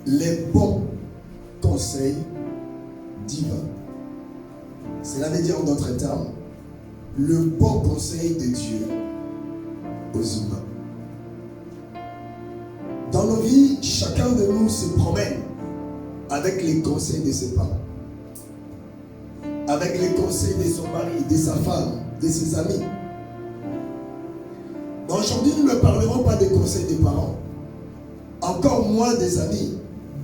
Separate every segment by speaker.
Speaker 1: les bons conseils divins. Cela veut dire en d'autres termes, le bon conseil de Dieu aux humains. Dans nos vies, chacun de nous se promène avec les conseils de ses parents, avec les conseils de son mari, de sa femme, de ses amis. Mais aujourd'hui, nous ne parlerons pas des conseils des parents, encore moins des amis,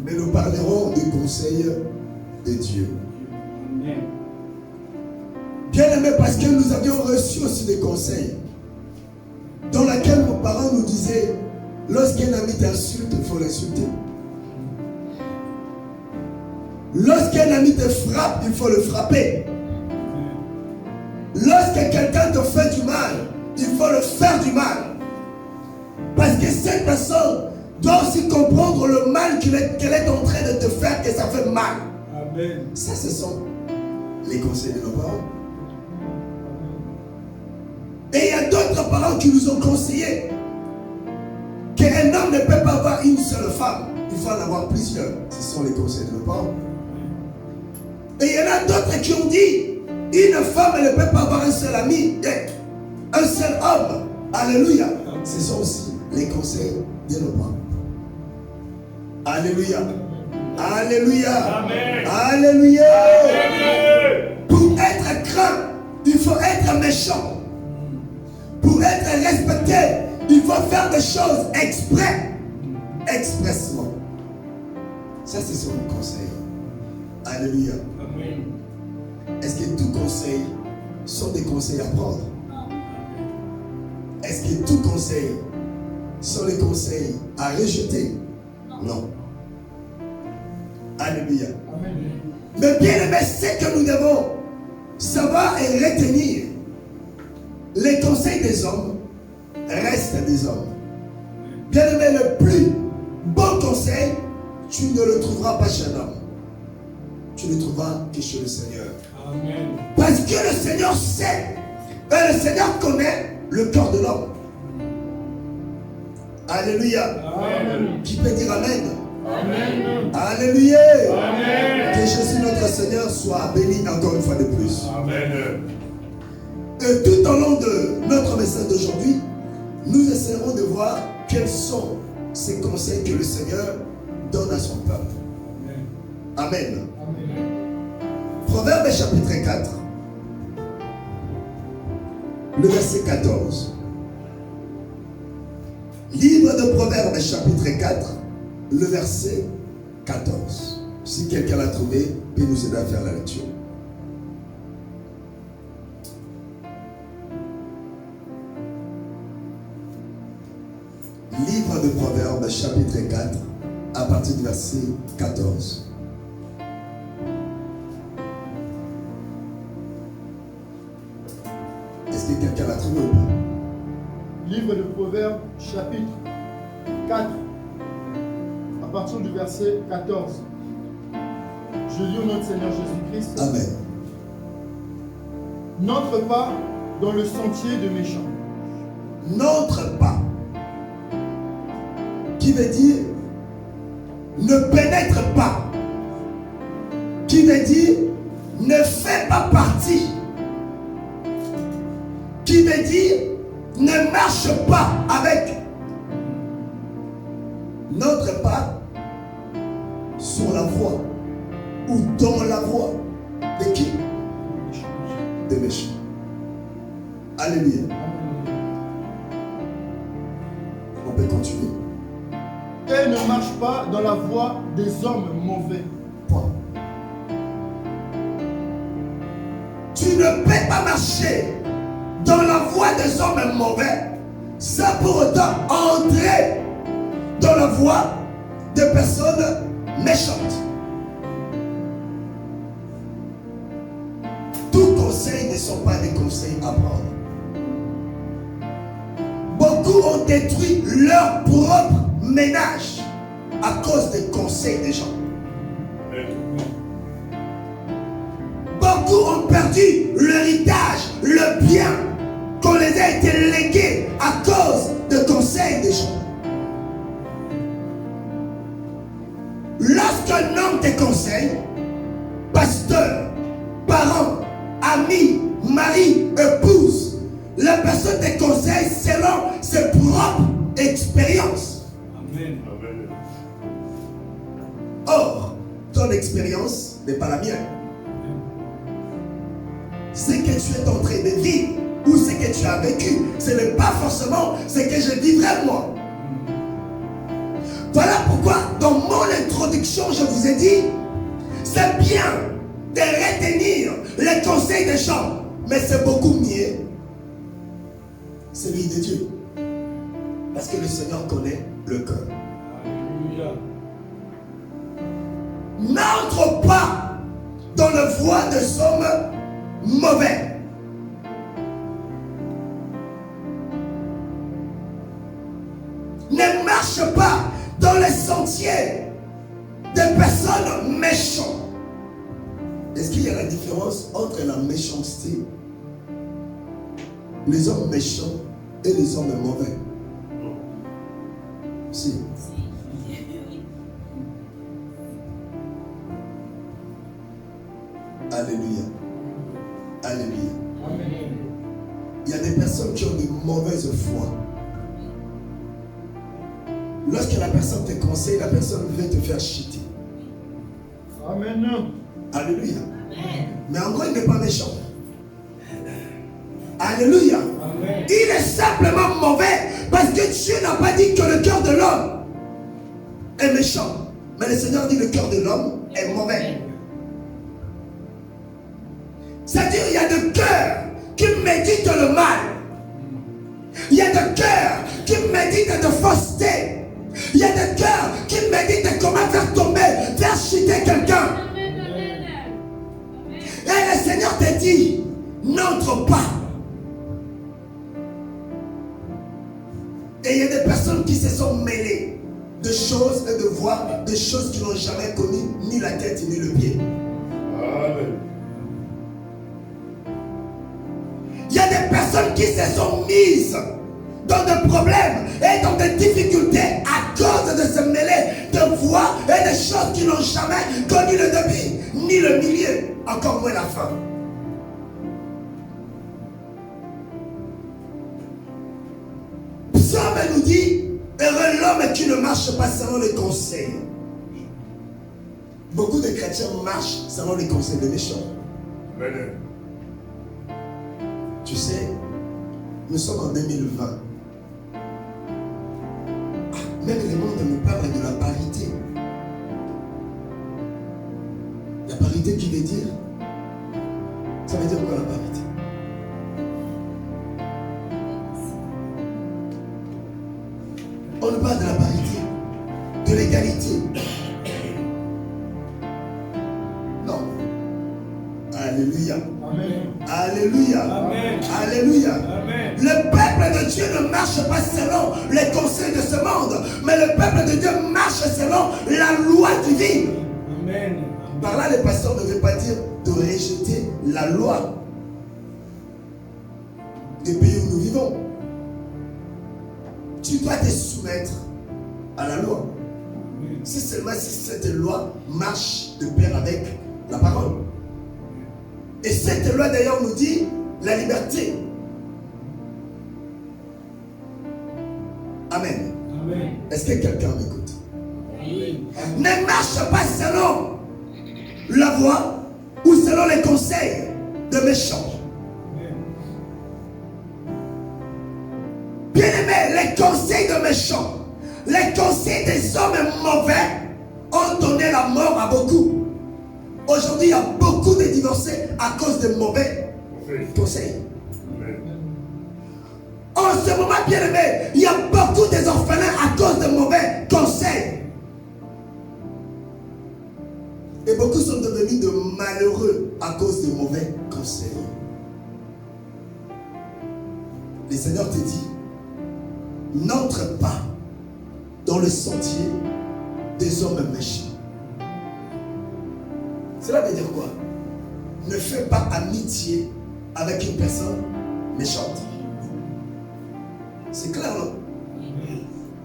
Speaker 1: mais nous parlerons des conseils de Dieu. Bien aimé, parce que nous avions reçu aussi des conseils dans lesquels nos parents nous disaient, lorsqu'un ami t'insulte, il faut l'insulter. Lorsqu'un ami te frappe, il faut le frapper. Lorsque quelqu'un te fait du mal, il faut le faire du mal. Parce que cette personne doit aussi comprendre le mal qu'elle est en train de te faire, que ça fait mal. Amen. Ça, ce sont les conseils de nos parents. Et il y a d'autres parents qui nous ont conseillé qu'un homme ne peut pas avoir une seule femme, il faut en avoir plusieurs. Ce sont les conseils de nos parents. Et il y en a d'autres qui ont dit, une femme ne peut pas avoir un seul ami, un seul homme. Alléluia. Ce sont aussi les conseils de nos parents. Alléluia. Alléluia. Amen. Alléluia. Amen. Pour être craint, il faut être méchant. Pour être respecté, il faut faire des choses expressement. Ça, ce sont les conseils. Alléluia. Amen. Est-ce que tous conseils sont des conseils à prendre? Est-ce que tous conseils sont les conseils à rejeter? Non. Alléluia. Amen. Mais bien aimé, c'est que nous devons savoir et retenir. Les conseils des hommes restent des hommes. Bien aimé, le plus bon conseil, tu ne le trouveras pas chez un homme. Tu le trouveras que chez le Seigneur. Amen. Parce que le Seigneur sait, et le Seigneur connaît le cœur de l'homme. Alléluia. Amen. Qui peut dire Amen? Amen. Alléluia. Amen. Que Jésus notre Seigneur soit béni encore une fois de plus. Amen. Et tout au long de notre message d'aujourd'hui, nous essaierons de voir quels sont ces conseils que le Seigneur donne à son peuple. Amen. Amen. Proverbe chapitre 4, le verset 14. Livre de Proverbe chapitre 4, le verset 14. Si quelqu'un l'a trouvé, peut nous aider à faire la lecture. Livre de Proverbes, chapitre 4, à partir du verset 14. Est-ce que quelqu'un l'a trouvé ou pas?
Speaker 2: Livre de Proverbes, chapitre 4, à partir du verset 14. Je lis au nom de Seigneur Jésus-Christ.
Speaker 1: Amen.
Speaker 2: N'entre pas dans le sentier de méchants.
Speaker 1: N'entre pas. Qui veut dire ne pénètre pas. Qui veut dire ne fais pas partie. Qui veut dire ne marche pas avec. N'entre pas sur la voie ou dans la voie de qui? Des méchants. Alléluia. On peut continuer.
Speaker 2: Et ne marche pas dans la voie des hommes mauvais.
Speaker 1: Point. Tu ne peux pas marcher dans la voie des hommes mauvais sans pour autant entrer dans la voie des personnes méchantes. Tous conseils ne sont pas des conseils à prendre. Beaucoup ont détruit leur propre ménage à cause des conseils des gens. Beaucoup ont perdu l'héritage, le bien qu'on les a été légués à cause de conseils des gens. Lorsqu'un homme te conseille, pasteur, parent, ami, mari, épouse, la personne te conseille selon ses propres expériences.
Speaker 3: Amen.
Speaker 1: Or, ton expérience n'est pas la mienne. Ce que tu es en train de vivre ou ce que tu as vécu, ce n'est pas forcément ce que je vivrai moi. Voilà pourquoi dans mon introduction, je vous ai dit, c'est bien de retenir les conseils des gens, mais c'est beaucoup mieux celui de Dieu. Parce que le Seigneur connaît le cœur.
Speaker 3: Alléluia.
Speaker 1: N'entre pas dans la voie des hommes mauvais. Ne marche pas dans les sentiers des personnes méchantes. Est-ce qu'il y a la différence entre la méchanceté, les hommes méchants et les hommes mauvais? Si. Alléluia. Alléluia.
Speaker 3: Amen.
Speaker 1: Il y a des personnes qui ont de mauvaise foi. Lorsque la personne te conseille, la personne veut te faire chuter.
Speaker 2: Amen.
Speaker 1: Alléluia. Mais en gros, il n'est pas méchant. Alléluia.
Speaker 3: Amen.
Speaker 1: Il est simplement mauvais parce que Dieu n'a pas dit que le cœur de l'homme est méchant. Mais le Seigneur dit que le cœur de l'homme est mauvais. C'est-à-dire qu'il y a des cœurs qui méditent le mal. Il y a des cœurs qui méditent de fausseté. Il y a des cœurs qui méditent comment faire tomber, faire chuter quelqu'un. Et le Seigneur te dit, n'entre pas. Et il y a des personnes qui se sont mêlées de choses et de voix, de choses qui n'ont jamais connu ni la tête ni le pied.
Speaker 3: Amen.
Speaker 1: Il y a des personnes qui se sont mises dans des problèmes et dans des difficultés à cause de se mêler de voix et de choses qui n'ont jamais connu le début, ni le milieu, encore moins la fin. Psaume nous dit, heureux l'homme qui ne marche pas selon les conseils. Beaucoup de chrétiens marchent selon les conseils des méchants.
Speaker 3: Amen.
Speaker 1: Tu sais, nous sommes en 2020. Même le monde nous parle de la parité. La parité qui veut dire, ça veut dire quoi la parité? On nous parle de la parité, de l'égalité. Non. Alléluia.
Speaker 2: Amen.
Speaker 1: Alléluia.
Speaker 3: Amen.
Speaker 1: Alléluia.
Speaker 3: Amen.
Speaker 1: Le peuple de Dieu ne marche pas selon les conseils de ce monde, mais le peuple de Dieu marche selon la loi divine.
Speaker 3: Amen.
Speaker 1: Par là, le pasteur ne veut pas dire de rejeter la loi des pays où nous vivons. Tu dois te soumettre à la loi. Si seulement si cette loi marche de pair avec la parole. Et cette loi d'ailleurs nous dit la liberté. Amen.
Speaker 3: Amen.
Speaker 1: Est-ce que quelqu'un m'écoute?
Speaker 3: Amen.
Speaker 1: Ne marche pas selon la voie ou selon les conseils de méchants. Bien-aimés, les conseils de méchants, les conseils des hommes mauvais ont donné la mort à beaucoup. Aujourd'hui, il y a beaucoup de divorcés à cause de mauvais conseils. En ce moment, bien-aimés, il y a beaucoup des orphelins à cause de mauvais conseils. Et beaucoup sont devenus de malheureux à cause de mauvais conseils. Le Seigneur te dit, n'entre pas dans le sentier des hommes méchants. Cela veut dire quoi? Ne fais pas amitié avec une personne méchante. C'est clair, non?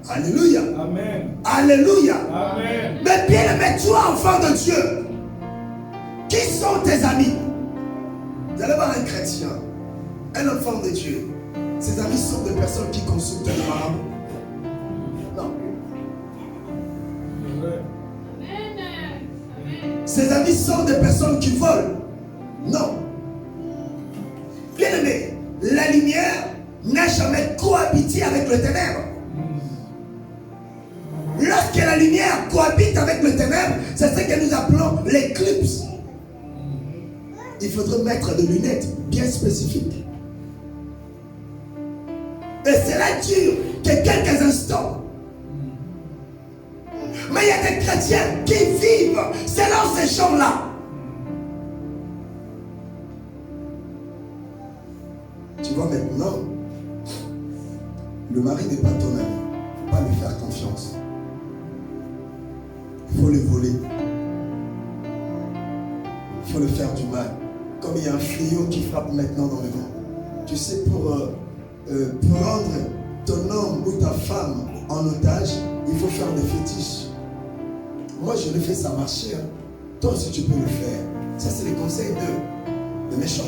Speaker 1: Alléluia.
Speaker 3: Amen.
Speaker 1: Alléluia.
Speaker 3: Amen.
Speaker 1: Mais bien aimé, Et toi, enfant de Dieu, qui sont tes amis? Vous allez voir un chrétien, un enfant de Dieu. Ses amis sont des personnes qui consultent le marabout. Non. Ses amis sont des personnes qui volent. Non. Bien aimé, la lumière n'a jamais cohabité avec le ténèbre. Lorsque la lumière cohabite avec le ténèbre, c'est ce que nous appelons l'éclipse. Il faudrait mettre des lunettes bien spécifiques. Et cela dure que quelques instants. Mais il y a des chrétiens qui vivent selon ces champs-là. Tu vois maintenant, le mari n'est pas ton ami. Il ne faut pas lui faire confiance. Il faut le voler. Il faut le faire du mal. Comme il y a un fléau qui frappe maintenant dans le monde. Tu sais, pour prendre ton homme ou ta femme en otage, il faut faire des fétiches. Moi, je le fais, ça marche. Toi aussi, tu peux le faire. Ça, c'est les conseils de méchants.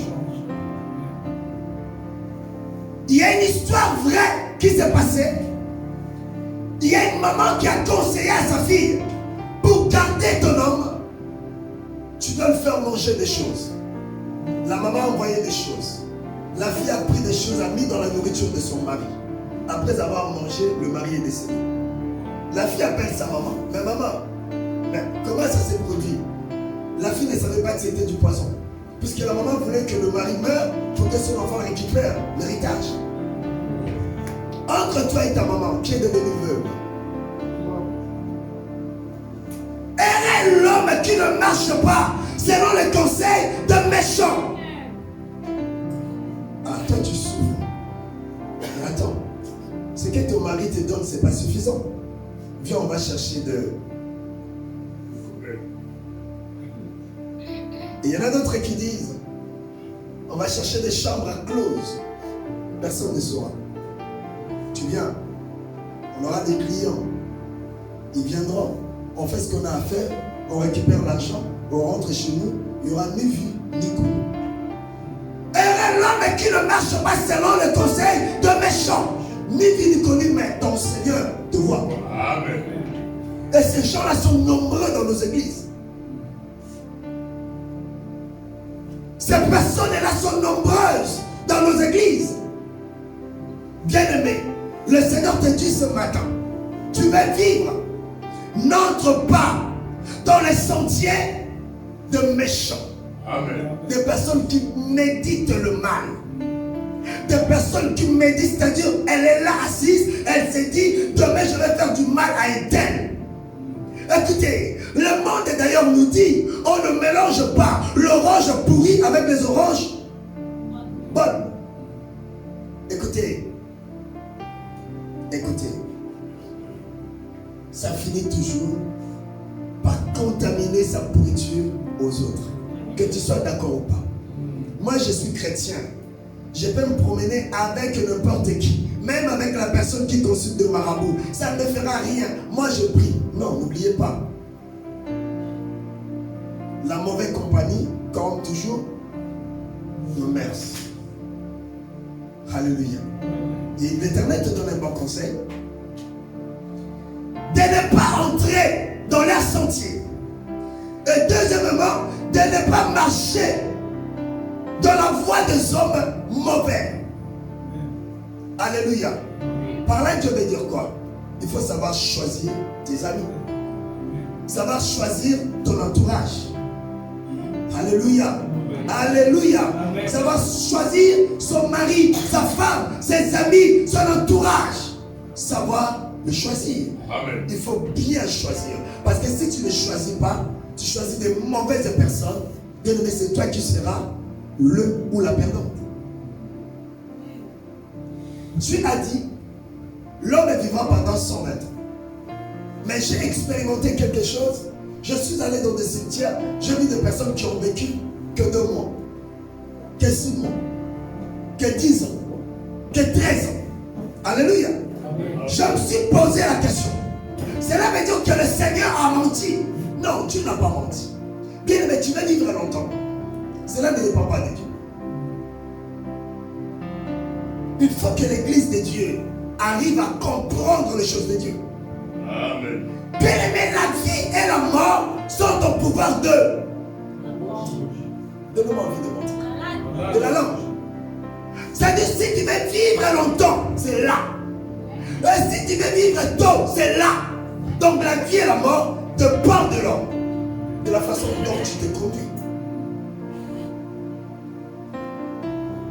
Speaker 1: Il y a une histoire vraie qui s'est passée. Il y a une maman qui a conseillé à sa fille, pour garder ton homme, tu dois le faire manger des choses. La maman a envoyé des choses. La fille a pris des choses, a mis dans la nourriture de son mari. Après avoir mangé, le mari est décédé. La fille appelle sa maman. Mais maman, comment ça s'est produit? La fille ne savait pas que c'était du poison. Puisque la maman voulait que le mari meure pour que son enfant récupère l'héritage. Entre toi et ta maman, qui est devenue veuve, est l'homme qui ne marche pas selon les conseils de méchants. Ah, toi tu souffres. Mais attends, ce que ton mari te donne, c'est pas suffisant. Viens, on va chercher de... Et il y en a d'autres qui disent, on va chercher des chambres à close. Personne ne saura. Tu viens, on aura des clients. Ils viendront, on fait ce qu'on a à faire, on récupère l'argent, on rentre chez nous, il n'y aura ni vie, ni coup. Et l'homme qui ne marche pas selon le conseil de méchants, ni vie, ni connu, mais ton Seigneur te voit.
Speaker 3: Amen.
Speaker 1: Et ces gens-là sont nombreux dans nos églises. Ces personnes-là sont nombreuses dans nos églises. Bien-aimé, le Seigneur te dit ce matin, tu veux vivre, n'entre pas dans les sentiers de méchants.
Speaker 3: Amen.
Speaker 1: Des personnes qui méditent le mal. Des personnes qui méditent, c'est-à-dire elle est là assise, elle s'est dit, demain je vais faire du mal à un tel. Écoutez, le monde d'ailleurs nous dit, on ne mélange pas l'orange pourrie avec les oranges bonnes. Écoutez, ça finit toujours par contaminer sa pourriture aux autres. Que tu sois d'accord ou pas. Moi je suis chrétien. Je peux me promener avec n'importe qui. Même avec la personne qui consulte de marabout. Ça ne me fera rien. Moi je prie. Non, n'oubliez pas. La mauvaise compagnie, comme toujours, nous merci. Alléluia. Et l'Éternel te donne un bon conseil. De ne pas entrer dans leur sentier. Et deuxièmement, de ne pas marcher dans la voie des hommes mauvais. Alléluia. Par là, Dieu veut dire quoi? Il faut savoir choisir tes amis. Savoir choisir ton entourage. Alléluia. Alléluia. Savoir choisir son mari, sa femme, ses amis, son entourage. Savoir le choisir.
Speaker 3: Amen.
Speaker 1: Il faut bien choisir. Parce que si tu ne choisis pas, tu choisis des mauvaises personnes, bien aimé, c'est toi qui seras le ou la perdante. Dieu a dit, l'homme vivra pendant 120 ans. Mais j'ai expérimenté quelque chose. Je suis allé dans des cimetières, j'ai vu des personnes qui ont vécu que 2 mois, que 6 mois, que 10 ans, que 13 ans. Alléluia. Je me suis posé la question. Cela veut dire que le Seigneur a menti. Non, Dieu n'a pas menti. Bien aimé, tu vas vivre longtemps. Cela ne dépend pas de Dieu. Il faut que l'église de Dieu arrive à comprendre les choses de Dieu.
Speaker 3: Amen.
Speaker 1: Bien aimé, la vie et la mort sont au pouvoir d'eux. Donne-moi envie de montrer. De la langue. C'est-à-dire, si tu veux vivre longtemps, c'est là. Et si tu veux vivre tôt, c'est là. Donc la vie et la mort dépendent de l'homme. De la façon dont tu te conduis.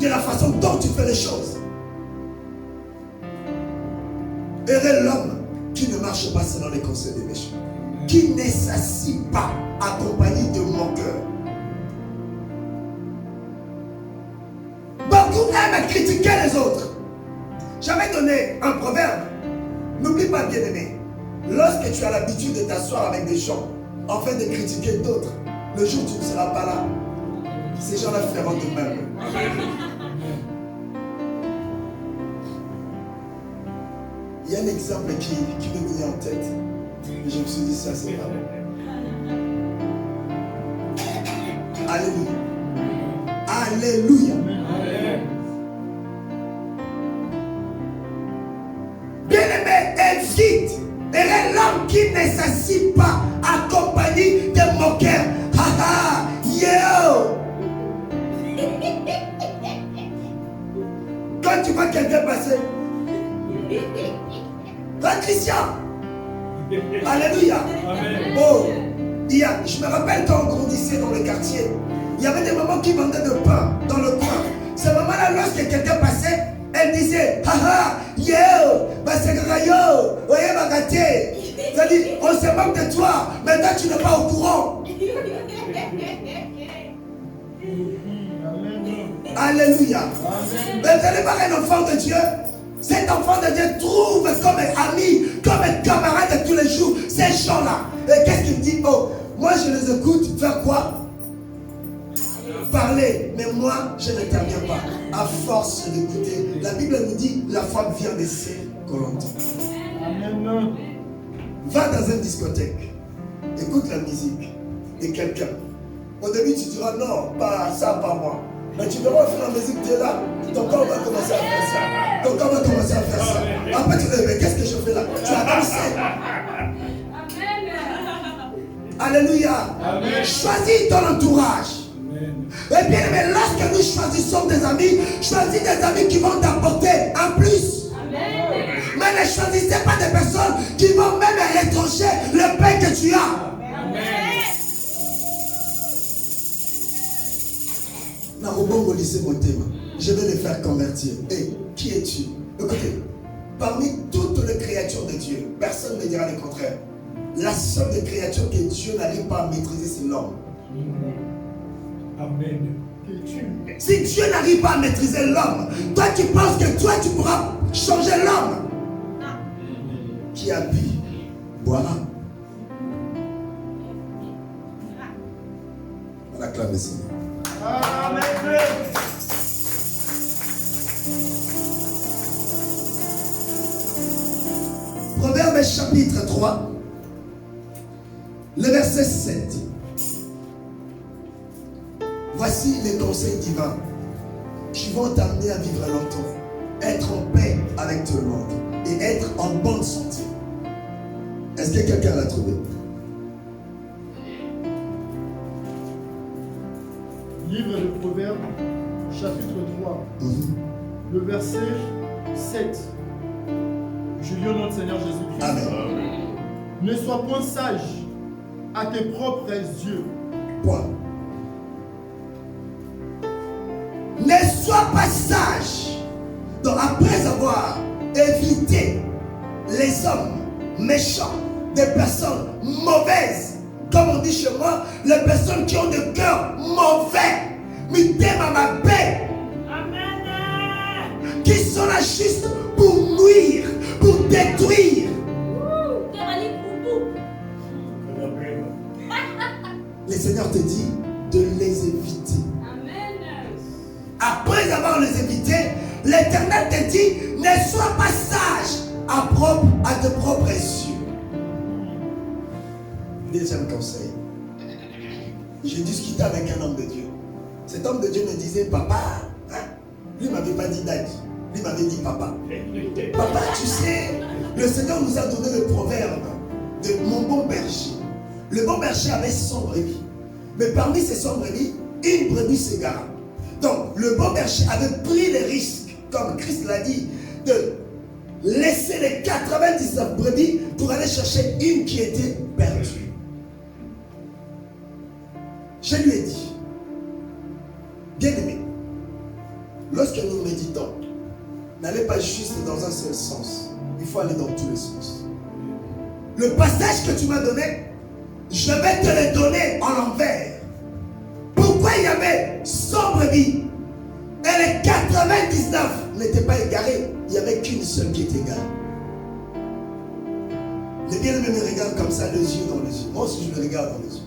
Speaker 1: De la façon dont tu fais les choses. Heureux l'homme qui ne marche pas selon les conseils des méchants. Qui ne s'assit pas accompagné de moqueurs. Beaucoup aiment critiquer les autres. J'avais donné un proverbe. N'oublie pas, bien aimé, lorsque tu as l'habitude de t'asseoir avec des gens afin de critiquer d'autres, le jour où tu ne seras pas là, ces gens-là feront de même. Il y a un exemple qui me venait en tête. Et je me suis dit, ça c'est pas bon. Alléluia. Alléluia. Bien-aimé, évite. Et l'homme qui ne s'assit pas accompagné de moqueurs. Haha, yo. Quand tu vois quelqu'un passer, toi Christian. Alléluia. Oh, je me rappelle quand on grandissait dans le quartier, il y avait des mamans qui vendaient de pain dans le coin. Ces mamans-là, lorsque quelqu'un passait, elle disait, haha, yo, basegara yo, oye bagate. C'est-à-dire, on se moque de toi, mais toi tu n'es pas au courant. Alléluia. Mais vous allez voir un enfant de Dieu. Cet enfant de Dieu trouve comme un ami, comme un camarade de tous les jours, ces gens-là. Et qu'est-ce qu'il dit? Oh, moi je les écoute, faire quoi? Parler, mais moi je n'interviens pas. À force d'écouter, la Bible nous dit la foi vient de ce que l'on entend. Va dans une discothèque, écoute la musique de quelqu'un. Au début tu diras non, pas ça, pas moi. Mais tu verras au fur et à mesure que tu es là, ton corps va commencer à faire ça. Ton corps va commencer à faire ça. Après tu te dis, mais qu'est-ce que je fais là? Tu as dansé. Alléluia. Choisis ton entourage. Et bien aimé, lorsque nous choisissons des amis, choisis des amis qui vont t'apporter en plus. Mais ne choisissez pas des personnes qui vont même retrancher le pain que tu as. Je vais les faire convertir. Et qui es-tu? Écoutez, parmi toutes les créatures de Dieu, personne ne dira le contraire. La seule des créatures que Dieu n'arrive pas à maîtriser, c'est l'homme.
Speaker 3: Amen.
Speaker 1: Si Dieu n'arrive pas à maîtriser l'homme, toi tu penses que toi tu pourras changer l'homme? Qui a bu, boira. On acclame le Seigneur.
Speaker 2: Amen.
Speaker 1: Proverbe chapitre 3, le verset 7. Voici les conseils divins qui vont t'amener à vivre longtemps, être en paix avec tout le monde et être en bonne santé. Est-ce que quelqu'un l'a trouvé?
Speaker 2: Livre de Proverbes, chapitre 3, le verset 7. Je lis au nom du Seigneur Jésus-Christ.
Speaker 1: Amen.
Speaker 2: Ne sois point sage à tes propres yeux.
Speaker 1: Point. Ne sois pas sage. Donc après avoir évité les hommes méchants, des personnes mauvaises, comme on dit chez moi, les personnes qui ont des cœurs mauvais, qui sont là juste pour nuire, pour détruire. Le Seigneur te dit de les éviter. Après avoir les évité, l'Éternel te dit ne sois pas sage à tes propres yeux. Deuxième conseil. J'ai discuté avec un homme de Dieu. Cet homme de Dieu me disait, papa, hein? Lui ne m'avait pas dit daddy, lui m'avait dit papa. Papa, tu sais, le Seigneur nous a donné le proverbe de mon bon berger. Le bon berger avait 100 brebis. Mais parmi ces 100 brebis, une brebis s'égara. Donc, le bon berger avait pris les risques, comme Christ l'a dit, de laisser les 99 brebis pour aller chercher une qui était perdue. Je lui ai dit, bien-aimé, lorsque nous méditons, n'allez pas juste dans un seul sens. Il faut aller dans tous les sens. Le passage que tu m'as donné, je vais te le donner en l'envers. Pourquoi il y avait 100 brebis et les 99 n'étaient pas égarés? Il n'y avait qu'une seule qui était égarée. Les bien-aimés me regardent comme ça, les yeux dans les yeux. Moi aussi, je me regarde dans les yeux.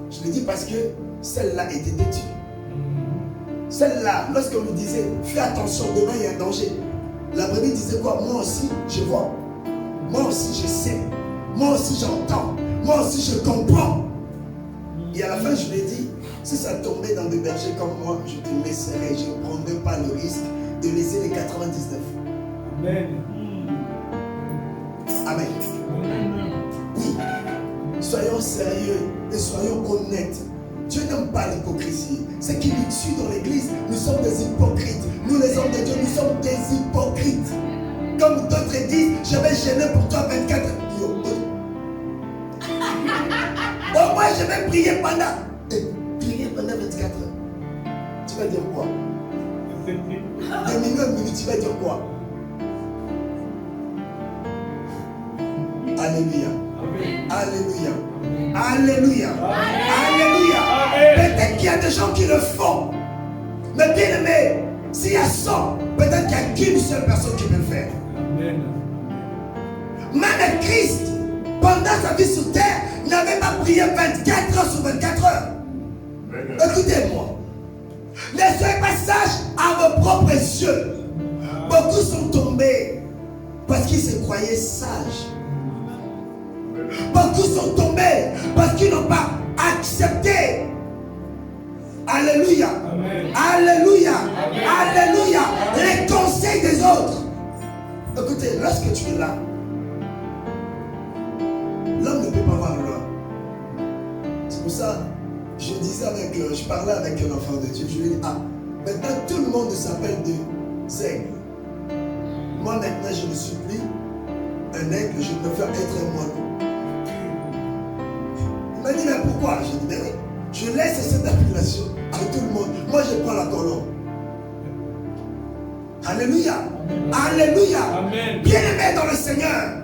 Speaker 1: Je le dis parce que celle-là était têtue. Celle-là, lorsqu'on lui disait, fais attention, demain il y a un danger. La brebis disait quoi? Moi aussi, je vois. Moi aussi, je sais. Moi aussi, j'entends. Moi aussi, je comprends. Et à la fin, je lui ai dit, si ça tombait dans des bergers comme moi, je te laisserai. Je ne prendrai pas le risque de laisser les 99.
Speaker 3: Amen.
Speaker 1: Amen. Oui. Soyons sérieux et soyons honnêtes. Dieu n'aime pas l'hypocrisie. Ce qui nous tue dans l'église, nous sommes des hypocrites. Nous, les hommes de Dieu, nous sommes des hypocrites. Comme d'autres disent, je vais gêner pour toi 24 heures. Au moins, je vais prier prier pendant 24 heures. Tu vas dire quoi? De minute en minute, tu vas dire quoi? Alléluia. Alléluia. Alléluia. Alléluia. Peut-être qu'il y a des gens qui le font. Mais bien aimé, s'il y a 100, peut-être qu'il n'y a qu'une seule personne qui peut le faire.
Speaker 3: Amen.
Speaker 1: Même Christ, pendant sa vie sur terre, n'avait pas prié 24 heures sur 24 heures. Écoutez-moi. Ne soyez pas sages à vos propres yeux. Beaucoup sont tombés parce qu'ils se croyaient sages. Beaucoup sont tombés parce qu'ils n'ont pas accepté. Alléluia.
Speaker 3: Amen.
Speaker 1: Alléluia.
Speaker 3: Amen.
Speaker 1: Alléluia. Les conseils des autres. Écoutez, lorsque tu es là, l'homme ne peut pas voir loin. C'est pour ça, je parlais avec un enfant de Dieu. Je lui ai dit, maintenant tout le monde s'appelle des aigles. Moi maintenant je ne suis plus un aigle, je préfère être un moineau. Il m'a dit, mais pourquoi? J'ai dit, mais oui, je laisse cette appellation à tout le monde. Moi je prends la colombe. Alléluia. Alléluia.
Speaker 3: Amen.
Speaker 1: Bien-aimés dans le Seigneur,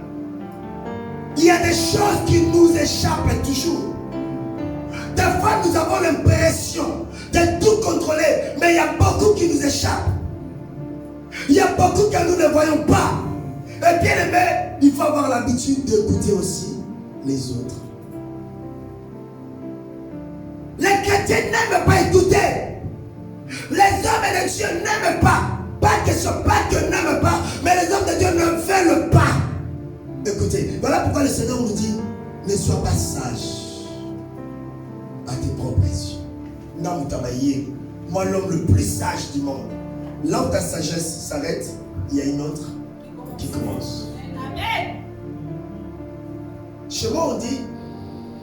Speaker 1: il y a des choses qui nous échappent toujours. Des fois, nous avons l'impression de tout contrôler, mais il y a beaucoup qui nous échappent. Il y a beaucoup que nous ne voyons pas. Et bien aimé, il faut avoir l'habitude d'écouter aussi les autres. Les chrétiens n'aiment pas écouter. Les hommes de Dieu n'aiment pas. Pas que n'aiment pas, mais les hommes de Dieu ne veulent pas. Écoutez, voilà pourquoi le Seigneur nous dit, ne sois pas sage à tes propres yeux. Non, moi l'homme le plus sage du monde. Là où ta sagesse s'arrête, il y a une autre qui commence. Amen. Chez moi on dit,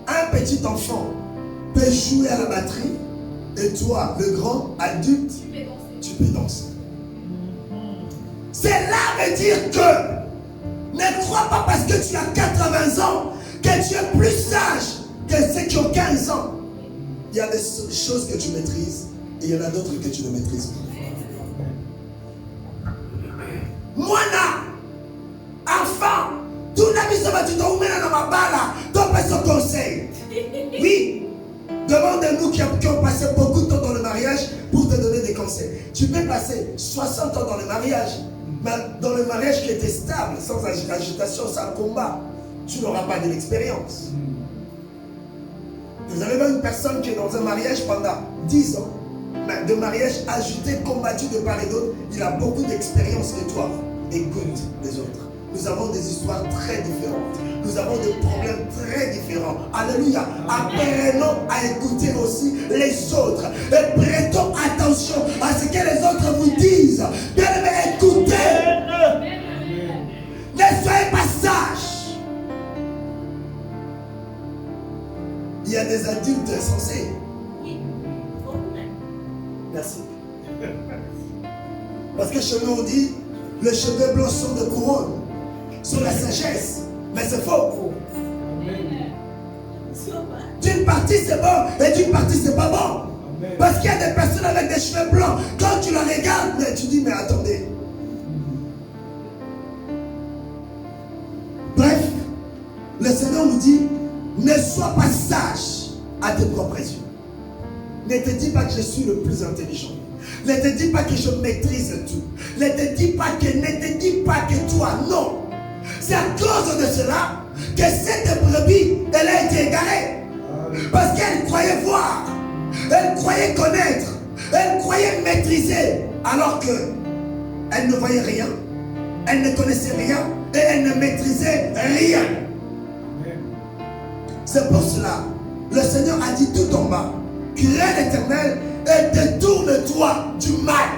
Speaker 1: un petit enfant peut jouer à la batterie et toi, le grand adulte, tu peux danser. C'est là veut dire que ne crois pas parce que tu as 80 ans que tu es plus sage que ceux qui ont 15 ans. Il y a des choses que tu maîtrises et il y en a d'autres que tu ne maîtrises pas. Moi, enfant, tout le monde va te donner dans ma balle, ton personne conseil. Oui, demande-nous qui ont passé beaucoup de temps dans le mariage pour te donner des conseils. Tu peux passer 60 ans dans le mariage, mais dans le mariage qui était stable, sans agitation, sans combat, tu n'auras pas de l'expérience. Vous avez vu une personne qui est dans un mariage pendant 10 ans, mais de mariage agité, combattu de part et d'autre, il a beaucoup d'expérience que toi. Écoute les autres. nous avons des histoires très différentes. Nous avons des problèmes très différents. Alléluia. Apprenons à écouter aussi les autres. Et prêtons attention à ce que les autres vous disent. Bien-aimés, écoutez. Ne soyez pas sages. Il y a des adultes insensés. Merci. Parce que chez nous on dit, les cheveux blancs sont de couronne, sont la sagesse. Mais c'est faux. D'une partie c'est bon et d'une partie c'est pas bon. Parce qu'il y a des personnes avec des cheveux blancs, quand tu la regardes, mais tu dis mais attendez. Bref, le Seigneur nous dit, ne sois pas sage à tes propres yeux. Ne te dis pas que je suis le plus intelligent. Ne te dis pas que je maîtrise tout. Ne te dis pas que toi, non. C'est à cause de cela que cette brebis, elle a été égarée. Parce qu'elle croyait voir, elle croyait connaître, elle croyait maîtriser, alors que elle ne voyait rien, elle ne connaissait rien et elle ne maîtrisait rien. C'est pour cela, le Seigneur a dit tout en bas, crains l'Éternel et détourne-toi du mal.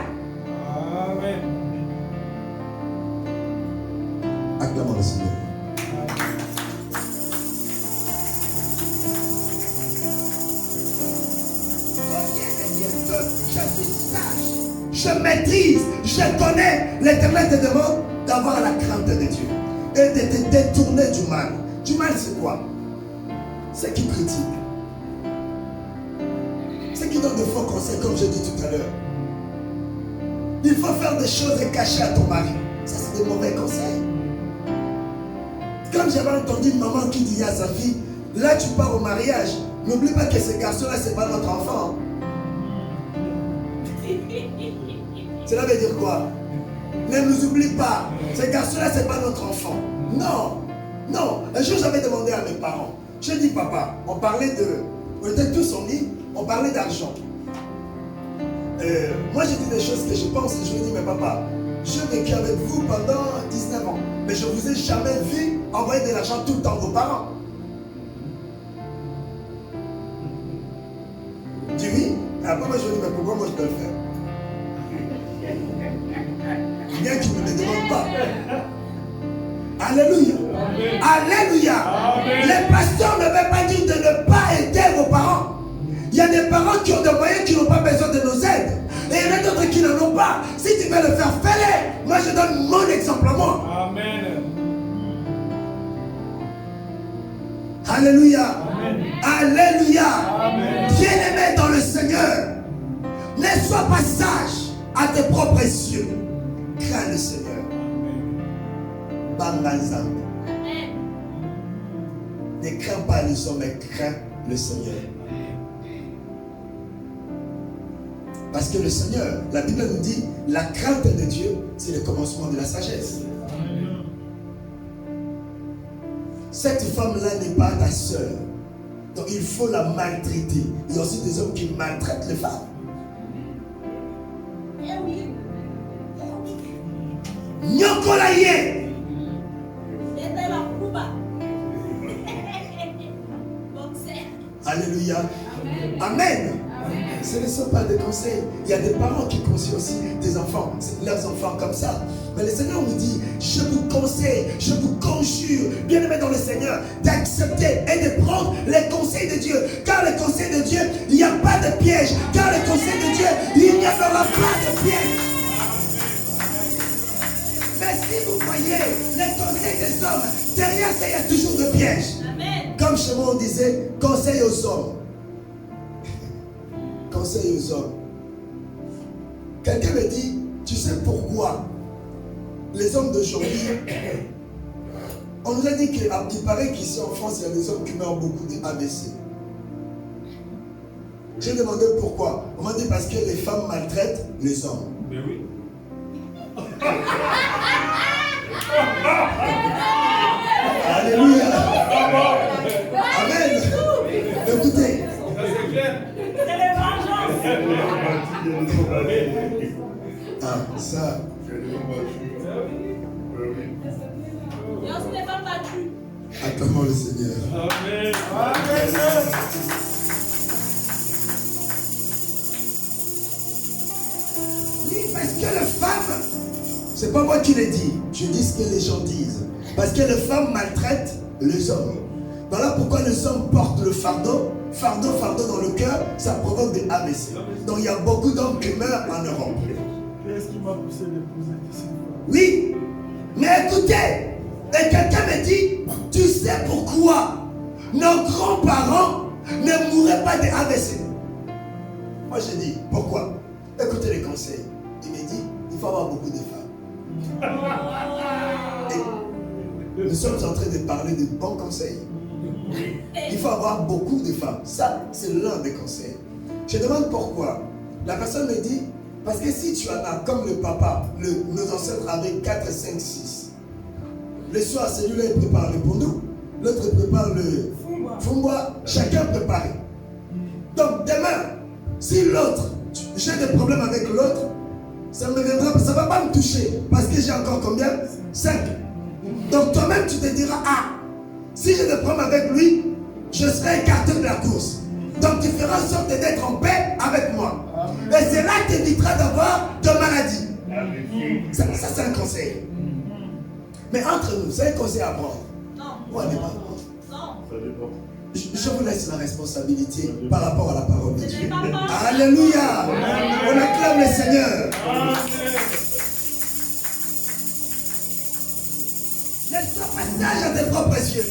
Speaker 3: Amen.
Speaker 1: Acclamons le Seigneur. Au lieu de dire que je suis sage, je maîtrise, je connais, l'Éternel te demande d'avoir la crainte de Dieu et de te détourner du mal. Du mal, c'est quoi? C'est qui critique. C'est qui donne de faux conseils, comme je dis tout à l'heure. Il faut faire des choses et cacher à ton mari. Ça, c'est des mauvais conseils. Comme j'avais entendu une maman qui disait à sa fille, là tu pars au mariage, n'oublie pas que ce garçon-là, c'est pas notre enfant. Cela veut dire quoi? Ne nous oublie pas, ce garçon-là, c'est pas notre enfant. Non, non. Un jour, j'avais demandé à mes parents, je dis, papa, on était tous en ligne, on parlait d'argent. Moi, j'ai dit des choses que je pense et je lui ai dit, mais papa, je vécu avec vous pendant 19 ans, mais je ne vous ai jamais vu envoyer de l'argent tout le temps aux parents. Tu dis oui? Et après, moi, je lui ai dit, mais pourquoi moi je dois le faire? Bien qu'il ne me demande pas. Alléluia. Amen. Alléluia. Amen. Les pasteurs ne veulent pas dire de ne pas aider vos parents. Il y a des parents qui ont des moyens qui n'ont pas besoin de nos aides. Et il y en a d'autres qui n'en ont pas. Si tu veux le faire, fais-le. Moi, je donne mon exemple à moi.
Speaker 3: Amen.
Speaker 1: Alléluia.
Speaker 3: Amen.
Speaker 1: Alléluia.
Speaker 3: Amen.
Speaker 1: Bien-aimé dans le Seigneur, ne sois pas sage à tes propres yeux. Crains le Seigneur. Banganzam. Ne crains pas les hommes, mais crains le Seigneur. Parce que le Seigneur, la Bible nous dit, la crainte de Dieu, c'est le commencement de la sagesse. Cette femme-là n'est pas ta sœur. Donc il faut la maltraiter. Il y a aussi des hommes qui maltraitent les femmes. Nyokolaye. Alléluia. Amen. Ce ne sont pas des conseils. Il y a des parents qui conseillent aussi des enfants, leurs enfants comme ça. Mais le Seigneur nous dit, je vous conseille, je vous conjure, bien aimé dans le Seigneur, d'accepter et de prendre les conseils de Dieu. Car les conseils de Dieu, il n'y a pas de piège. Car les conseils de Dieu, il n'y aura pas de piège. Mais si vous voyez les conseils des hommes, derrière ça, il y a toujours de pièges. Amen. Comme chez moi on disait, conseil aux hommes. Conseil aux hommes. Quelqu'un me dit, tu sais pourquoi les hommes d'aujourd'hui, on nous a dit qu'il paraît qu'ici en France, il y a des hommes qui meurent beaucoup d'AVC. J'ai demandé pourquoi. On m'a dit parce que les femmes maltraitent les hommes.
Speaker 3: Mais oui.
Speaker 1: Alléluia. Amen. Écoutez.
Speaker 3: C'est clair.
Speaker 1: Ah, ça.
Speaker 4: Merci les femmes battues.
Speaker 1: Acclamons le Seigneur.
Speaker 3: Amen.
Speaker 1: Oui, parce que les femmes, c'est pas moi qui le dis, je dis ce que les gens disent. Parce que les femmes maltraitent les hommes. Voilà pourquoi les hommes portent le fardeau. Fardeau dans le cœur, ça provoque des AVC. Donc il y a beaucoup d'hommes qui meurent en Europe.
Speaker 2: Qu'est-ce qui m'a poussé à l'épouser ici?
Speaker 1: Oui, mais écoutez, et quelqu'un me dit, tu sais pourquoi nos grands-parents ne mouraient pas de AVC? Moi je dis, pourquoi? Écoutez les conseils. Il me dit, il faut avoir beaucoup de femmes. Et nous sommes en train de parler de bons conseils. Il faut avoir beaucoup de femmes. Ça, c'est l'un des conseils. Je demande pourquoi. La personne me dit, parce que si tu en as comme le papa, nos ancêtres avaient 4, 5, 6. Le soir, celui-là, il prépare le pondou. L'autre, il prépare le fumba. Chacun prépare. Donc, demain, si l'autre, j'ai des problèmes avec l'autre, ça ne va pas me toucher. Parce que j'ai encore combien? 5. Donc, toi-même, tu te diras, ah, si j'ai des problèmes avec lui, je serai écarté de la course. Donc tu feras en sorte d'être en paix avec moi. Et c'est là que tu éviteras d'avoir de maladie. Ça c'est un conseil. Mais entre nous, c'est un conseil à prendre.
Speaker 4: Non.
Speaker 1: Moi, n'est pas prendre.
Speaker 4: Non.
Speaker 1: Je vous laisse la responsabilité par rapport à la parole de Dieu.
Speaker 4: Amen.
Speaker 1: Alléluia. On acclame le Seigneur. Laisse ton passage à tes propres yeux.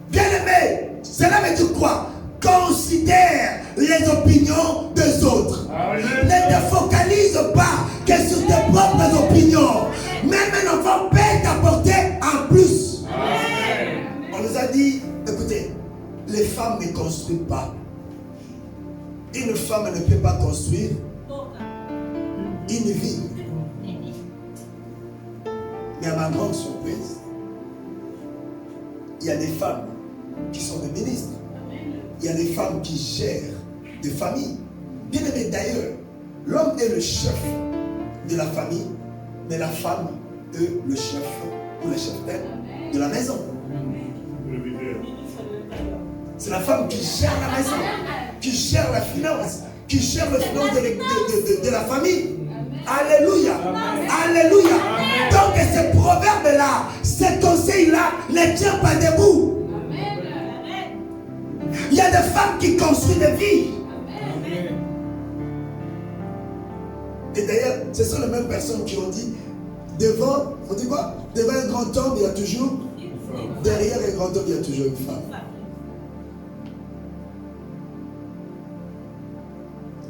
Speaker 1: Bien-aimé, cela veut dire quoi? Considère les opinions des autres. Ne te focalise pas que sur tes propres opinions. Même un enfant peut t'apporter en plus. Amen. On nous a dit, écoutez, les femmes ne construisent pas. Une femme ne peut pas construire une vie. Mais à ma grande surprise, il y a des femmes qui sont des ministres. Il y a des femmes qui gèrent des familles. Bien aimé d'ailleurs, l'homme est le chef de la famille, mais la femme est le chef ou le chef de la maison. C'est la femme qui gère la maison, qui gère la finance, qui gère le finance de la famille. Alléluia. Alléluia. Donc ce proverbe-là, ce conseil-là ne tient pas debout. Il y a des femmes qui construisent des vies. Et d'ailleurs, ce sont les mêmes personnes qui ont dit, devant, on dit quoi? Devant un grand homme, il y a toujours, derrière un grand homme, il y a toujours une femme.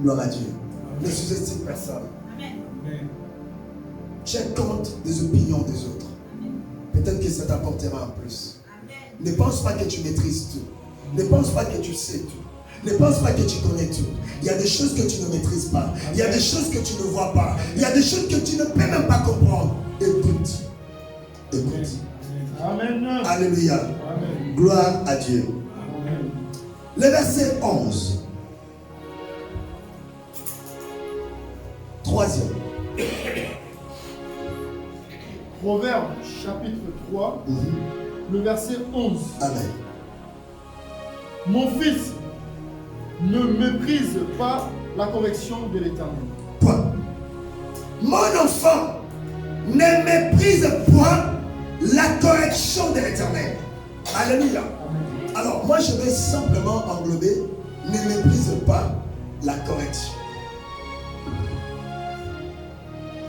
Speaker 1: Gloire à Dieu. Ne sous-estime personne. Tiens compte des opinions des autres. Peut-être que ça t'apportera en plus. Ne pense pas que tu maîtrises tout. Ne pense pas que tu sais tout. Ne pense pas que tu connais tout. Il y a des choses que tu ne maîtrises pas. Il y a des choses que tu ne vois pas. Il y a des choses que tu ne peux même pas comprendre. Écoute. Écoute.
Speaker 2: Amen.
Speaker 1: Alléluia.
Speaker 2: Amen.
Speaker 1: Gloire à Dieu.
Speaker 2: Amen.
Speaker 1: Le verset 11. Troisième.
Speaker 2: Proverbe chapitre 3, le verset 11.
Speaker 1: Amen.
Speaker 2: Mon fils, ne méprise pas la correction de l'Éternel.
Speaker 1: Point. Mon enfant, ne méprise point la correction de l'Éternel. Alléluia.
Speaker 2: Amen.
Speaker 1: Alors, moi, je vais simplement englober, ne méprise pas la correction.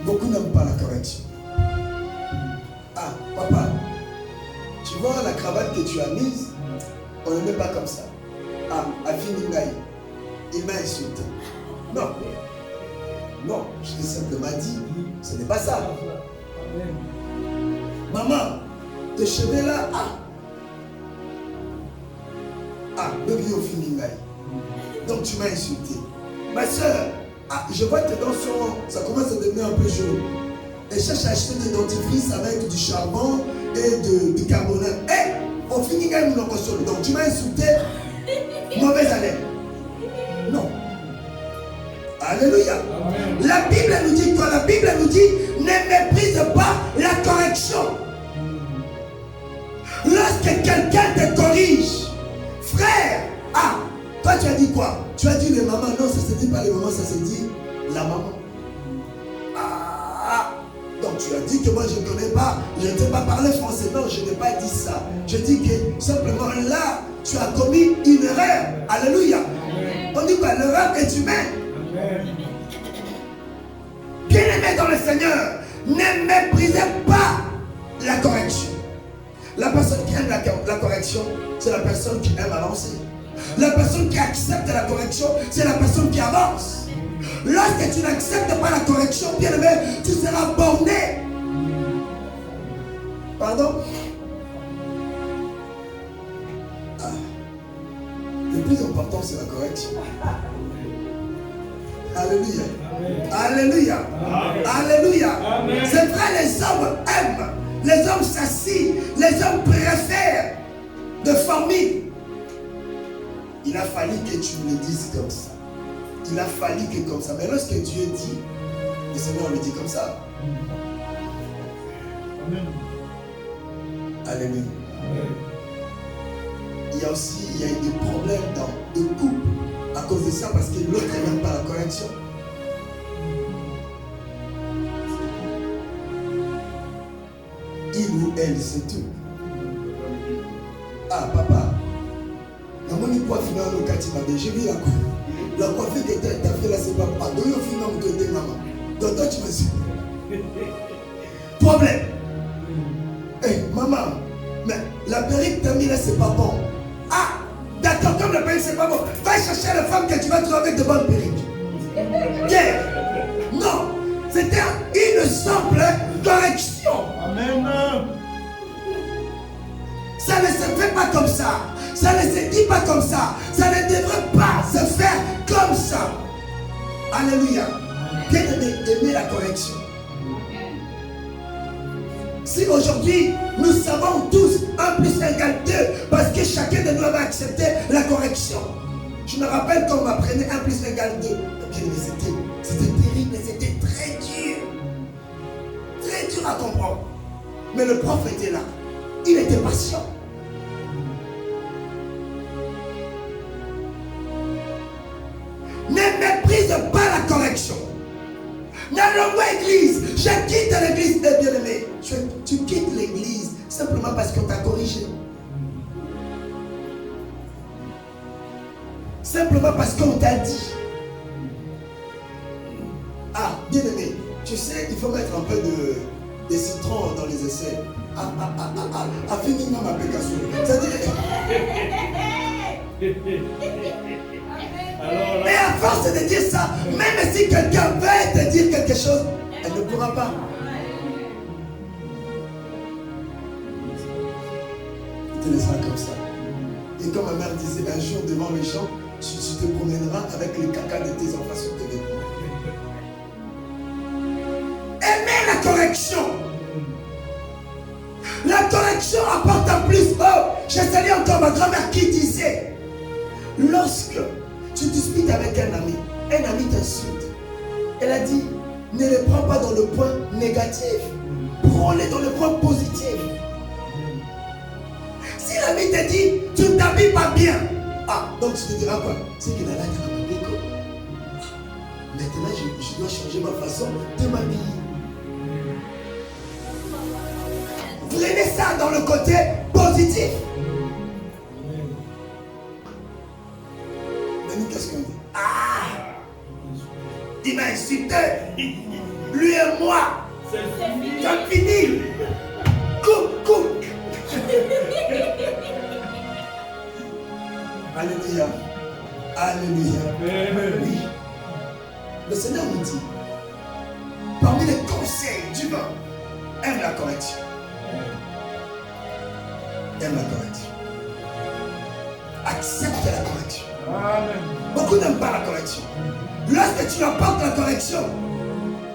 Speaker 1: Beaucoup n'aiment pas la correction. Ah, papa, tu vois la cravate que tu as mise, on ne met pas comme ça. Ah, Afini Ngaï, il m'a insulté. Non. Non, je l'ai simplement dit, ce n'est pas ça. Maman, tes cheveux là, bébé au fini Ngaï. Donc tu m'as insulté. Ma soeur, je vois que tes dents sont, ça commence à devenir un peu jaune. Et cherche à acheter des dentifrices avec du charbon et du carbonate. Au fini, donc tu m'as insulté, mauvaise haleine. Non. Alléluia. Amen. La Bible nous dit quoi? La Bible nous dit, ne méprise pas la correction. Lorsque quelqu'un te corrige, frère, ah, toi tu as dit quoi? Tu as dit les mamans, non, ça se dit pas les mamans, ça se dit la maman. Ah, donc tu as dit que moi je ne connais pas, je ne sais pas parler français. Non, je n'ai pas dit ça. Je dis que simplement là, tu as commis une erreur. Alléluia. On dit quoi? L'erreur est humaine. Bien-aimés dans le Seigneur, ne méprisez pas la correction. La personne qui aime la correction, c'est la personne qui aime avancer. La personne qui accepte la correction, c'est la personne qui avance. Lorsque tu n'acceptes pas la correction, bien-aimé, tu seras borné. Pardon? Ah. Le plus important, c'est la correction. Alléluia. Alléluia. Alléluia. C'est vrai, les hommes aiment. Les hommes s'assient. Les hommes préfèrent de famille. Il a fallu que tu me le dises comme ça. Il a fallu que comme ça. Mais lorsque Dieu dit, le Seigneur le dit comme ça. Alléluia. Il y a aussi des problèmes dans le couple à cause de ça, parce que l'autre n'aime pas la correction. Il ou elle, c'est tout. Ah, papa, j'ai vu la coiffure que tu as fait là, c'est pas papa. Donc, donc toi, tu me suis. Problème. Hey, maman, mais la perruque que tu as mis là, c'est pas bon. Ah, d'accord, comme la perruque, c'est pas bon. Va chercher la femme que tu vas trouver avec de bonnes perruques. Yeah. Non, c'était une simple correction.
Speaker 2: Amen.
Speaker 1: Ça ne se fait pas comme ça. Ça ne se dit pas comme ça. Ça ne devrait pas se faire comme ça. Alléluia. Bien aimer la correction. Si aujourd'hui, nous savons tous 1 plus 1 égale 2, parce que chacun de nous avait accepté la correction. Je me rappelle quand on m'apprenait 1 plus 1 égale 2. C'était terrible, c'était très dur. Très dur à comprendre. Mais le prof était là. Il était patient. Ne méprise pas la correction. N'allons pas l'église. Je quitte l'église des bien-aimés. Tu quittes l'église simplement parce qu'on t'a corrigé. Simplement parce qu'on t'a dit. Ah, bien-aimé, tu sais, il faut mettre un peu de citron dans les essais. Finiment ma pécation. C'est-à-dire. Mais à force de dire ça, même si quelqu'un veut te dire quelque chose, elle ne pourra pas. Il te laissera comme ça. Et comme ma mère disait, un jour devant les champs, tu te promèneras avec les caca de tes enfants sur tes vêtements. Aimez la correction. La correction apporte en plus. Oh, j'ai salué encore ma grand-mère qui disait, lorsque tu disputes avec un ami t'insulte. Elle a dit, ne le prends pas dans le point négatif, prends-le dans le point positif. Si l'ami te dit, tu ne t'habilles pas bien, ah, donc tu te diras quoi? C'est que la laine a m'habillé quoi? Maintenant, je dois changer ma façon de m'habiller. Prenez ça dans le côté positif. Qu'est-ce qu'on dit? Ah! Il m'a insulté. Lui et moi. C'est fini. Coupe. Alléluia. Alléluia. Oui. Le Seigneur nous dit, parmi les conseils du vin, aime la correction. Aime la correction. Accepte la correction.
Speaker 3: Amen.
Speaker 1: Beaucoup n'aiment pas la correction. Lorsque tu apportes la correction,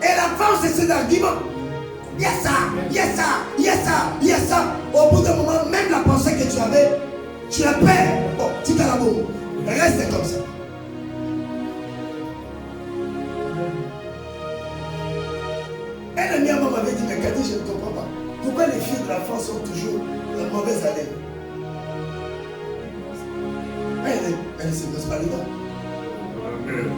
Speaker 1: elle avance ses arguments. Il y a ça. Au bout d'un moment, même la pensée que tu avais, tu la perds. Bon, tu t'as la boue. Reste comme ça. Un ami à moi m'avait dit, mais Kadi, je ne comprends pas. Pourquoi les filles de la France ont toujours la mauvaise haleine? elle ne se pose pas les dents.
Speaker 4: Amen.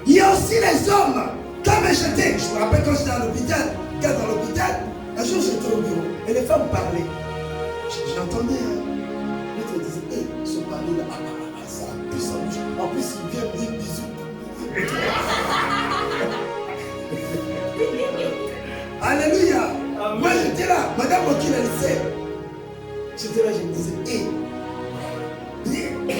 Speaker 1: Il y a aussi les hommes. Comme j'étais, je me rappelle quand j'étais à l'hôpital, un jour j'étais au bureau et les femmes parlaient. J'entendais, l'autre disait, hé, ce mari-là, ça a pu en bouche. En plus, il vient me dire bisous. Alléluia.
Speaker 3: Amen.
Speaker 1: Moi j'étais là, madame Okil, elle sait. J'étais là, je me disais, hé,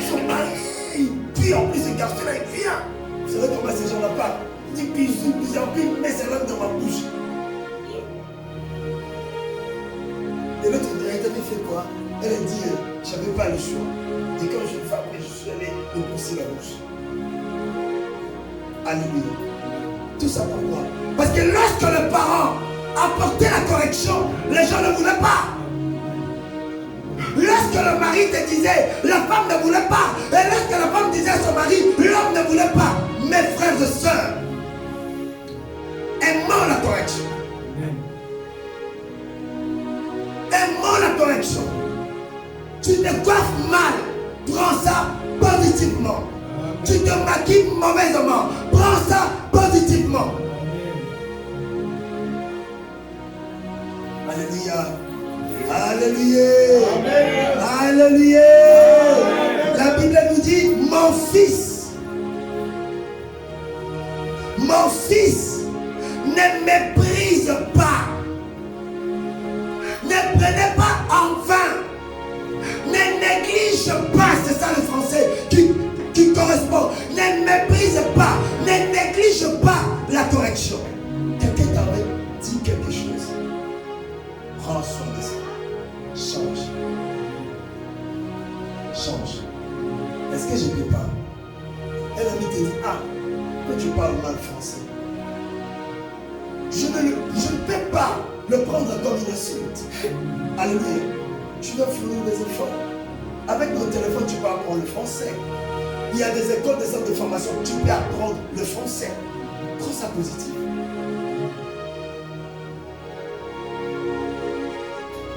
Speaker 1: son mari, puis en plus ce garçon-là, il vient. Vous savez comment ces gens-là parlent? Il dit bisous, bisous, puis il met ses langues dans ma bouche. Et l'autre directeur, il fait quoi? Elle a dit, j'avais pas le choix. Et quand je fais après, je suis allé me pousser la bouche. Alléluia. Tout ça pourquoi? Parce que lorsque le parent apportait la correction, les gens ne voulaient pas. Lorsque le mari te disait, la femme ne voulait pas. Et lorsque la femme disait à son mari, l'homme ne voulait pas. Mes frères et sœurs, aimons la correction. Aimons la correction. Tu te coiffes mal, prends ça positivement. Tu te maquilles mauvaisement, prends ça positivement. Alléluia. Alléluia. Alléluia. La Bible nous dit, mon fils, ne méprise pas. Ne prenez pas en vain. Ne néglige pas, c'est ça le français qui correspond. Ne méprise pas, ne néglige pas la correction. Quelqu'un t'avait dit quelque chose. Prends soin de ça. Change. Change. Est-ce que je peux pas? Elle a mis te dit, ah, que tu parles mal français. Je ne peux pas le prendre comme une insulte. Alléluia. Tu dois fournir des efforts. Avec ton téléphone, tu peux apprendre le français. Il y a des écoles, des centres de formation, tu peux apprendre le français. Prends ça positif.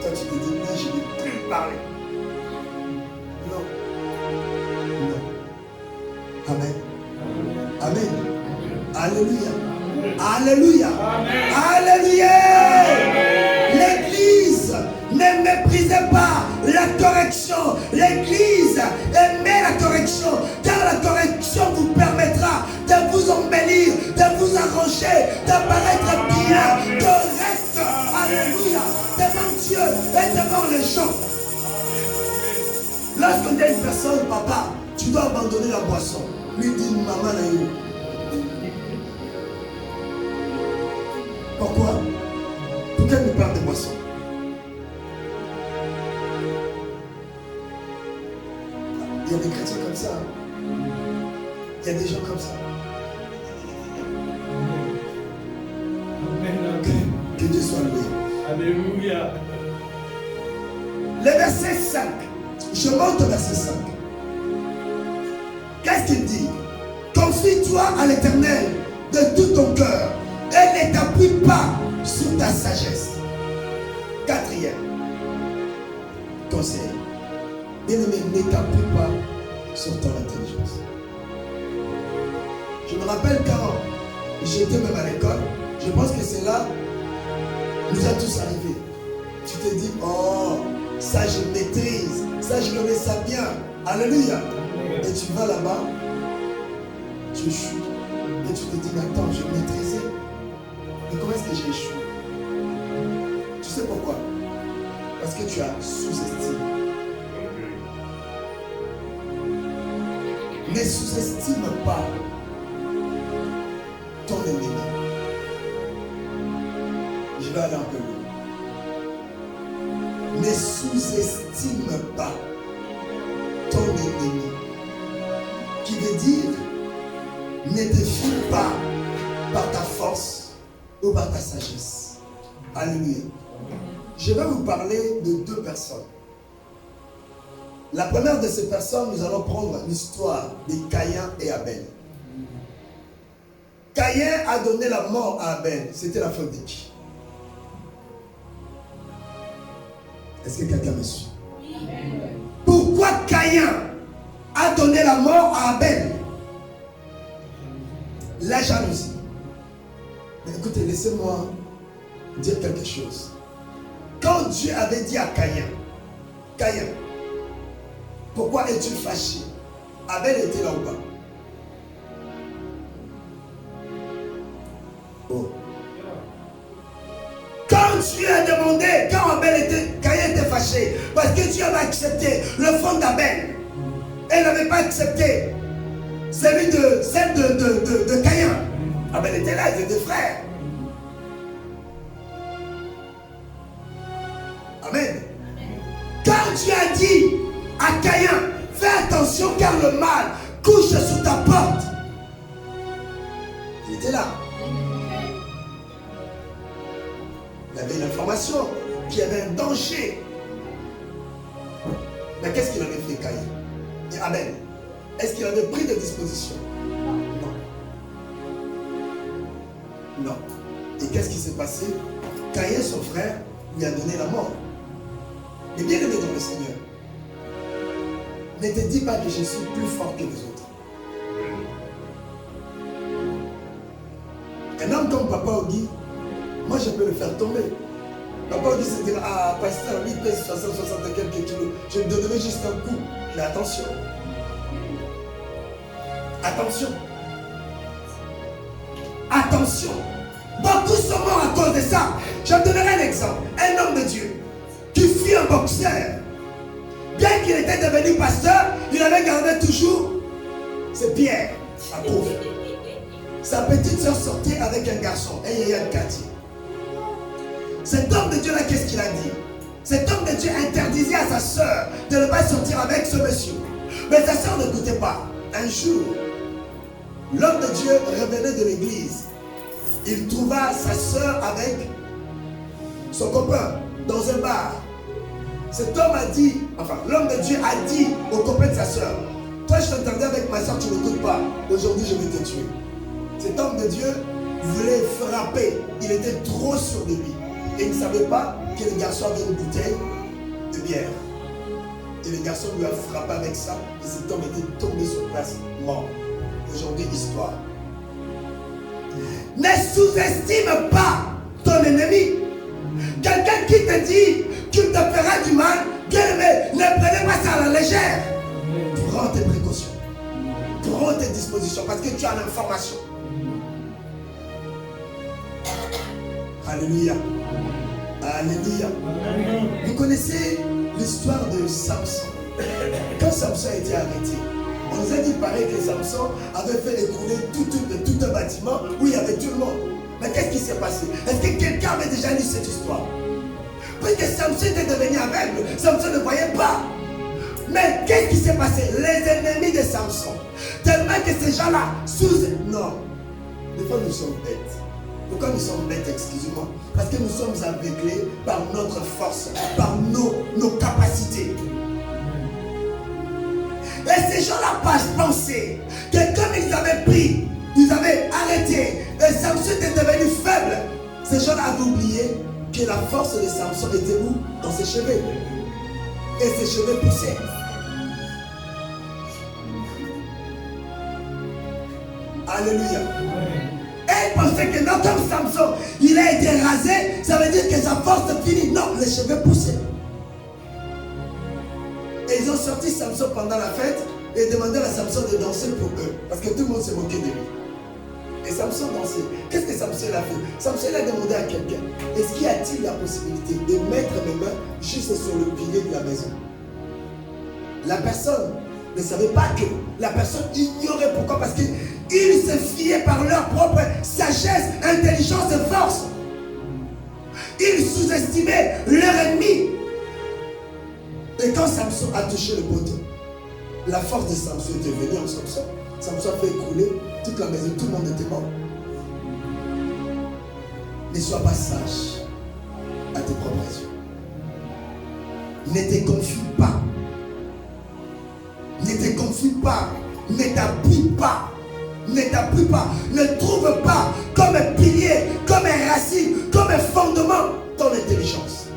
Speaker 1: Toi, tu te dis, non, je ne vais plus parler. Non. Non. Amen. Amen. Alléluia. Alléluia. Alléluia. L'église ne méprisez pas la correction. L'église aimez la correction, car la correction vous permettra de vous embellir, de vous arranger, d'apparaître bien, correct. Alléluia. Devant Dieu et devant les gens. Lorsqu'on dit à une personne, papa, tu dois abandonner la boisson, lui dit maman naïo. Pourquoi? Pourquoi elle nous parle de boisson? Il y a des chrétiens comme ça. Il y a des gens comme ça. Que Dieu soit loué.
Speaker 3: Alléluia.
Speaker 1: Le verset 5. Je monte au verset 5. Qu'est-ce qu'il dit? Confie-toi à l'Éternel de tout ton cœur et ne t'appuie pas sur ta sagesse. Quatrième conseil. Bien-aimé, ne t'appuie pas sur ton intelligence. Je me rappelle quand j'étais même à l'école, je pense que c'est là nous a tous arrivé. Tu te dis, oh, ça je maîtrise, ça je connais ça bien. Alléluia. Et tu vas là-bas, tu échoues. Et tu te dis, mais attends, je maîtrisais. Mais comment est-ce que j'ai échoué? Tu sais pourquoi? Parce que tu as sous-estimé. Ne sous-estime pas ton ennemi. Je vais aller un peu loin. Ne sous-estime pas ton ennemi. Qui veut dire, ne te fie pas par ta force ou par ta sagesse. Alléluia. Je vais vous parler de deux personnes. La première de ces personnes, nous allons prendre l'histoire de Caïn et Abel. Caïn a donné la mort à Abel. C'était la faute de qui? Est-ce que quelqu'un me suit? Pourquoi Caïn a donné la mort à Abel? La jalousie. Mais écoutez, laissez-moi dire quelque chose. Quand Dieu avait dit à Caïn, Caïn, pourquoi es-tu fâché? Abel était là ou pas? Oh. Quand Dieu a demandé, quand Caïn était fâché, parce que Dieu avait accepté l'offrande d'Abel, elle n'avait pas accepté celle de Caïn. Abel était là, ils étaient frères. Amen. Quand Dieu a dit à Caïn, fais attention car le mal couche sous ta porte, il était là. Il avait l'information qu'il y avait un danger. Mais qu'est-ce qu'il avait fait, Caïn et Abel? Est-ce qu'il avait pris des dispositions? Non. Non. Et qu'est-ce qui s'est passé? Caïn, son frère, lui a donné la mort. Mais bien aimé dans le Seigneur, ne te dis pas que je suis plus fort que les autres. Un homme comme Papa Ogi, moi je peux le faire tomber. Papa Ogi se dira, ah pasteur, lui pèse 60 et quelques kilos, je lui donnerai juste un coup. Mais attention. Attention. Attention. Beaucoup sont morts à cause de ça. Je te donnerai un exemple. Un homme de Dieu qui fut un boxeur. Bien qu'il était devenu pasteur, il avait gardé toujours ses pierres à pauvre. Sa petite soeur sortait avec un garçon, un yaya de quartier. Cet homme de Dieu-là, qu'est-ce qu'il a dit? Cet homme de Dieu interdisait à sa soeur de ne pas sortir avec ce monsieur. Mais sa soeur n'écoutait pas. Un jour, l'homme de Dieu revenait de l'église. Il trouva sa soeur avec son copain dans un bar. Cet homme a dit, enfin l'homme de Dieu a dit au copain de sa soeur, toi je t'entendais avec ma soeur, tu ne m'écoutes pas, aujourd'hui je vais te tuer. Cet homme de Dieu voulait frapper, il était trop sûr de lui. Et il ne savait pas que le garçon avait une bouteille de bière. Et le garçon lui a frappé avec ça, et cet homme était tombé sur place, mort. Aujourd'hui, histoire. Ne sous-estime pas ton ennemi. Quelqu'un qui te dit qu'il te fera du mal, bien aimé, ne prenez pas ça à la légère. Prends tes précautions. Prends tes dispositions parce que tu as l'information. Alléluia. Alléluia. Vous connaissez l'histoire de Samson. Quand Samson a été arrêté, on nous a dit pareil que Samson avait fait écrouler tout un bâtiment où il y avait tout le monde. Mais qu'est-ce qui s'est passé? Est-ce que quelqu'un avait déjà lu cette histoire? Parce que Samson était devenu aveugle, Samson ne voyait pas. Mais qu'est-ce qui s'est passé? Les ennemis de Samson, tellement que ces gens-là, non, des fois nous sommes bêtes. Pourquoi nous sommes bêtes, excusez-moi? Parce que nous sommes aveuglés par notre force, par nos capacités. Et ces gens-là pensaient que comme ils avaient pris, ils avaient arrêté, et Samson était devenu faible, ces gens-là avaient oublié que la force de Samson était où? Dans ses cheveux. Et ses cheveux poussaient. Alléluia. Et ils pensaient que non, comme Samson, il a été rasé, ça veut dire que sa force est finie. Non, les cheveux poussaient. Et ils ont sorti Samson pendant la fête et demandé à Samson de danser pour eux. Parce que tout le monde se moquait de lui. Et Samson dansait. Qu'est-ce que Samson a fait? Samson a demandé à quelqu'un, est-ce qu'il y a-t-il la possibilité de mettre mes mains juste sur le pilier de la maison? La personne ne savait pas que. La personne ignorait pourquoi. Parce qu'ils se fiaient par leur propre sagesse, intelligence et force. Ils sous-estimaient leur ennemi. Et quand Samson a touché le poteau, la force de Samson était venue en Samson. Samson a fait écrouler toute la maison, tout le monde était mort. Ne sois pas sage à tes propres yeux. Ne te confie pas. Ne te confie pas. Ne t'appuie pas. Ne t'appuie pas. Ne trouve pas comme un pilier, comme un racine, comme un fondement ton intelligence.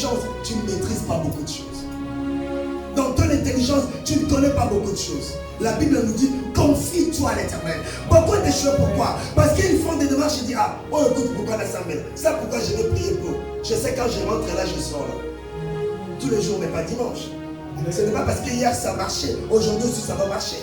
Speaker 1: intelligence, tu ne maîtrises pas beaucoup de choses. Dans ton intelligence, tu ne connais pas beaucoup de choses. La Bible nous dit, confie-toi à l'Éternel. Beaucoup de choses, pourquoi? Parce qu'ils font des démarches et disent, ah, oh écoute, pourquoi l'assemblée? Ça, pourquoi je vais prier pour? Je sais quand je rentre là, je sors là. Tous les jours, mais pas dimanche. Ce n'est pas parce que hier ça marchait, aujourd'hui aussi ça va marcher.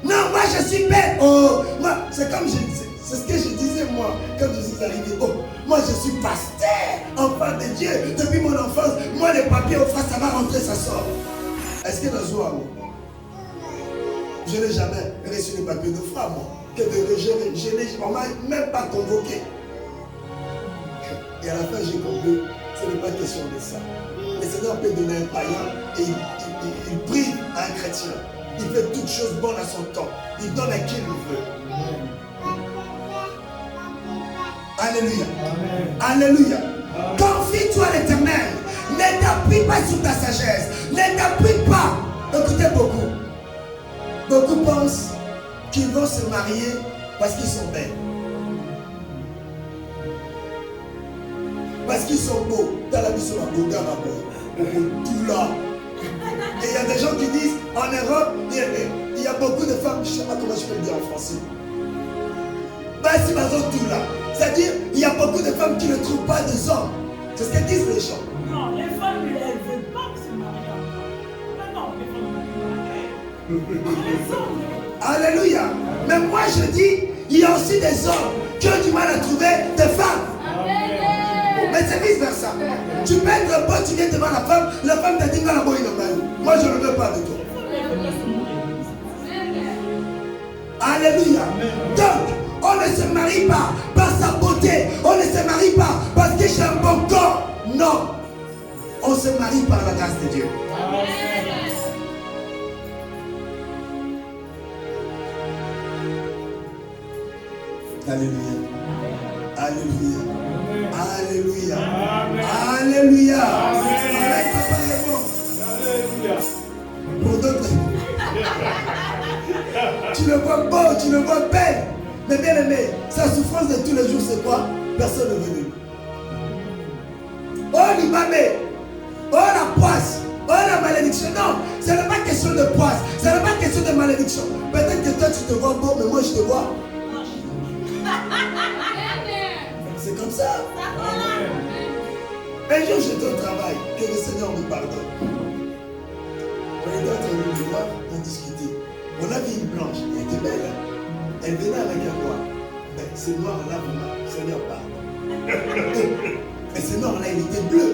Speaker 1: Non, moi je suis bête. Oh, moi, c'est comme je disais. C'est ce que je disais moi quand je suis arrivé. Oh, moi je suis pasteur, enfant de Dieu. Depuis mon enfance, moi les papiers au face, ça va rentrer, ça sort. Est-ce que dans moi, je n'ai jamais reçu les papiers de foi, moi. Que de on ne m'a même pas convoqué. Et à la fin, j'ai compris, ce n'est pas question de ça. Le Seigneur peut donner un païen et il prive à un chrétien. Il fait toutes choses bonnes à son temps. Il donne à qui il veut. Alléluia. Alléluia. Confie-toi à l'Éternel. Ne t'appuie pas sur ta sagesse. Ne t'appuie pas. Écoutez beaucoup. Beaucoup pensent qu'ils vont se marier parce qu'ils sont belles. Parce qu'ils sont beaux. Dans la vie sur la beau, tout là. Et il y a des gens qui disent, en Europe, il y a beaucoup de femmes, je ne sais pas comment je peux le dire en français. Tout là. C'est-à-dire, il y a beaucoup de femmes qui ne trouvent pas des hommes. C'est ce que disent les gens.
Speaker 4: Non, les femmes, elles ne veulent pas se marier encore. Non, les femmes ne veulent pas.
Speaker 1: Alléluia. Mais moi je dis, il y a aussi des hommes qui ont du mal à trouver des femmes. Mais c'est vice versa. Tu peux être beau, tu viens devant la femme t'a dit que la bonne est. Moi je ne veux pas de toi. Alléluia. Donc, on ne se marie pas par sa beauté. On ne se marie pas parce que j'ai un bon corps. Non. On se marie par la grâce de Dieu. Alléluia. Alléluia. Alléluia. Alléluia. Amen. Papa répond. Pour d'autres, tu le vois beau, tu le vois belle. Mais bien aimé, sa souffrance de tous les jours, c'est quoi? Personne n'est venu. Oh l'imamé, oh la poisse, oh la malédiction. Non, ce n'est pas question de poisse, ce n'est pas question de malédiction. Peut-être que toi tu te vois beau, mais moi je te vois. C'est comme ça. Un jour j'étais au travail, que le Seigneur me pardonne. On était en train de me voir, on discutait. On a vu une blanche, elle était belle. Elle venait avec un noir. Mais ce noir-là, le Seigneur parle. Et ce noir-là, il était bleu.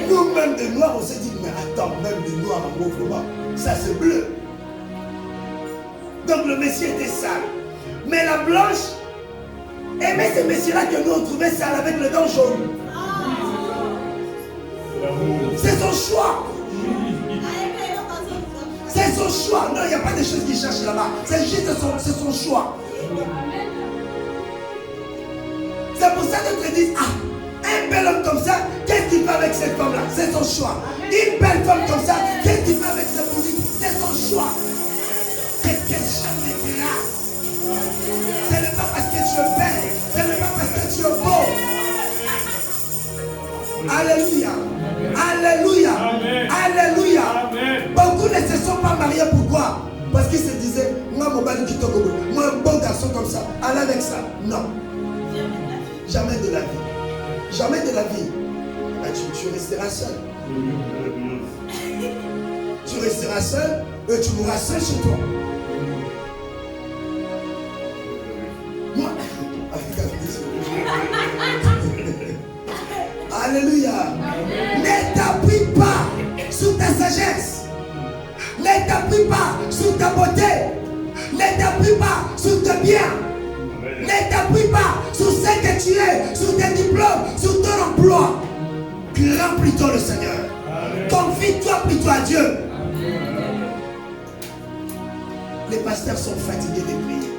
Speaker 1: Nous-mêmes de noir, on s'est dit, mais attends, même de noir en mouvement, ça c'est bleu. Donc le Messie était sale. Mais la blanche aimait ce Messie-là que nous on trouvait sale avec le dents jaunes. C'est son choix. C'est son choix. Non, il n'y a pas de choses qu'il cherche là-bas. C'est juste son choix. C'est pour ça que tu te dis, ah, un bel homme comme ça, qu'est-ce qu'il fait avec cette femme-là? C'est son choix. Une belle femme comme ça, qu'est-ce qu'il fait avec cette musique? C'est son choix. C'est question de grâce. Ce n'est pas parce que tu es belle. Ce n'est pas parce que tu es beau. Alléluia. Alléluia. Alléluia. Beaucoup ne se sont pas mariés. Pourquoi? Parce qu'ils se disaient, moi, mon bal qui tombe, moi, un bon garçon comme ça, allez avec ça. Non. Jamais de la vie. Jamais de la vie. Ben, tu resteras seul. Tu resteras seul et tu mourras seul chez toi. Moi. Alléluia. Ne t'appuie pas sur ta sagesse. Ne t'appuie pas sur ta beauté. Ne t'appuie pas sur tes biens. Ne t'appuie pas sur ce que tu es, sur tes diplômes, sur ton emploi. Crains plutôt le Seigneur. Confie-toi plutôt à Dieu. Les pasteurs sont fatigués de prier.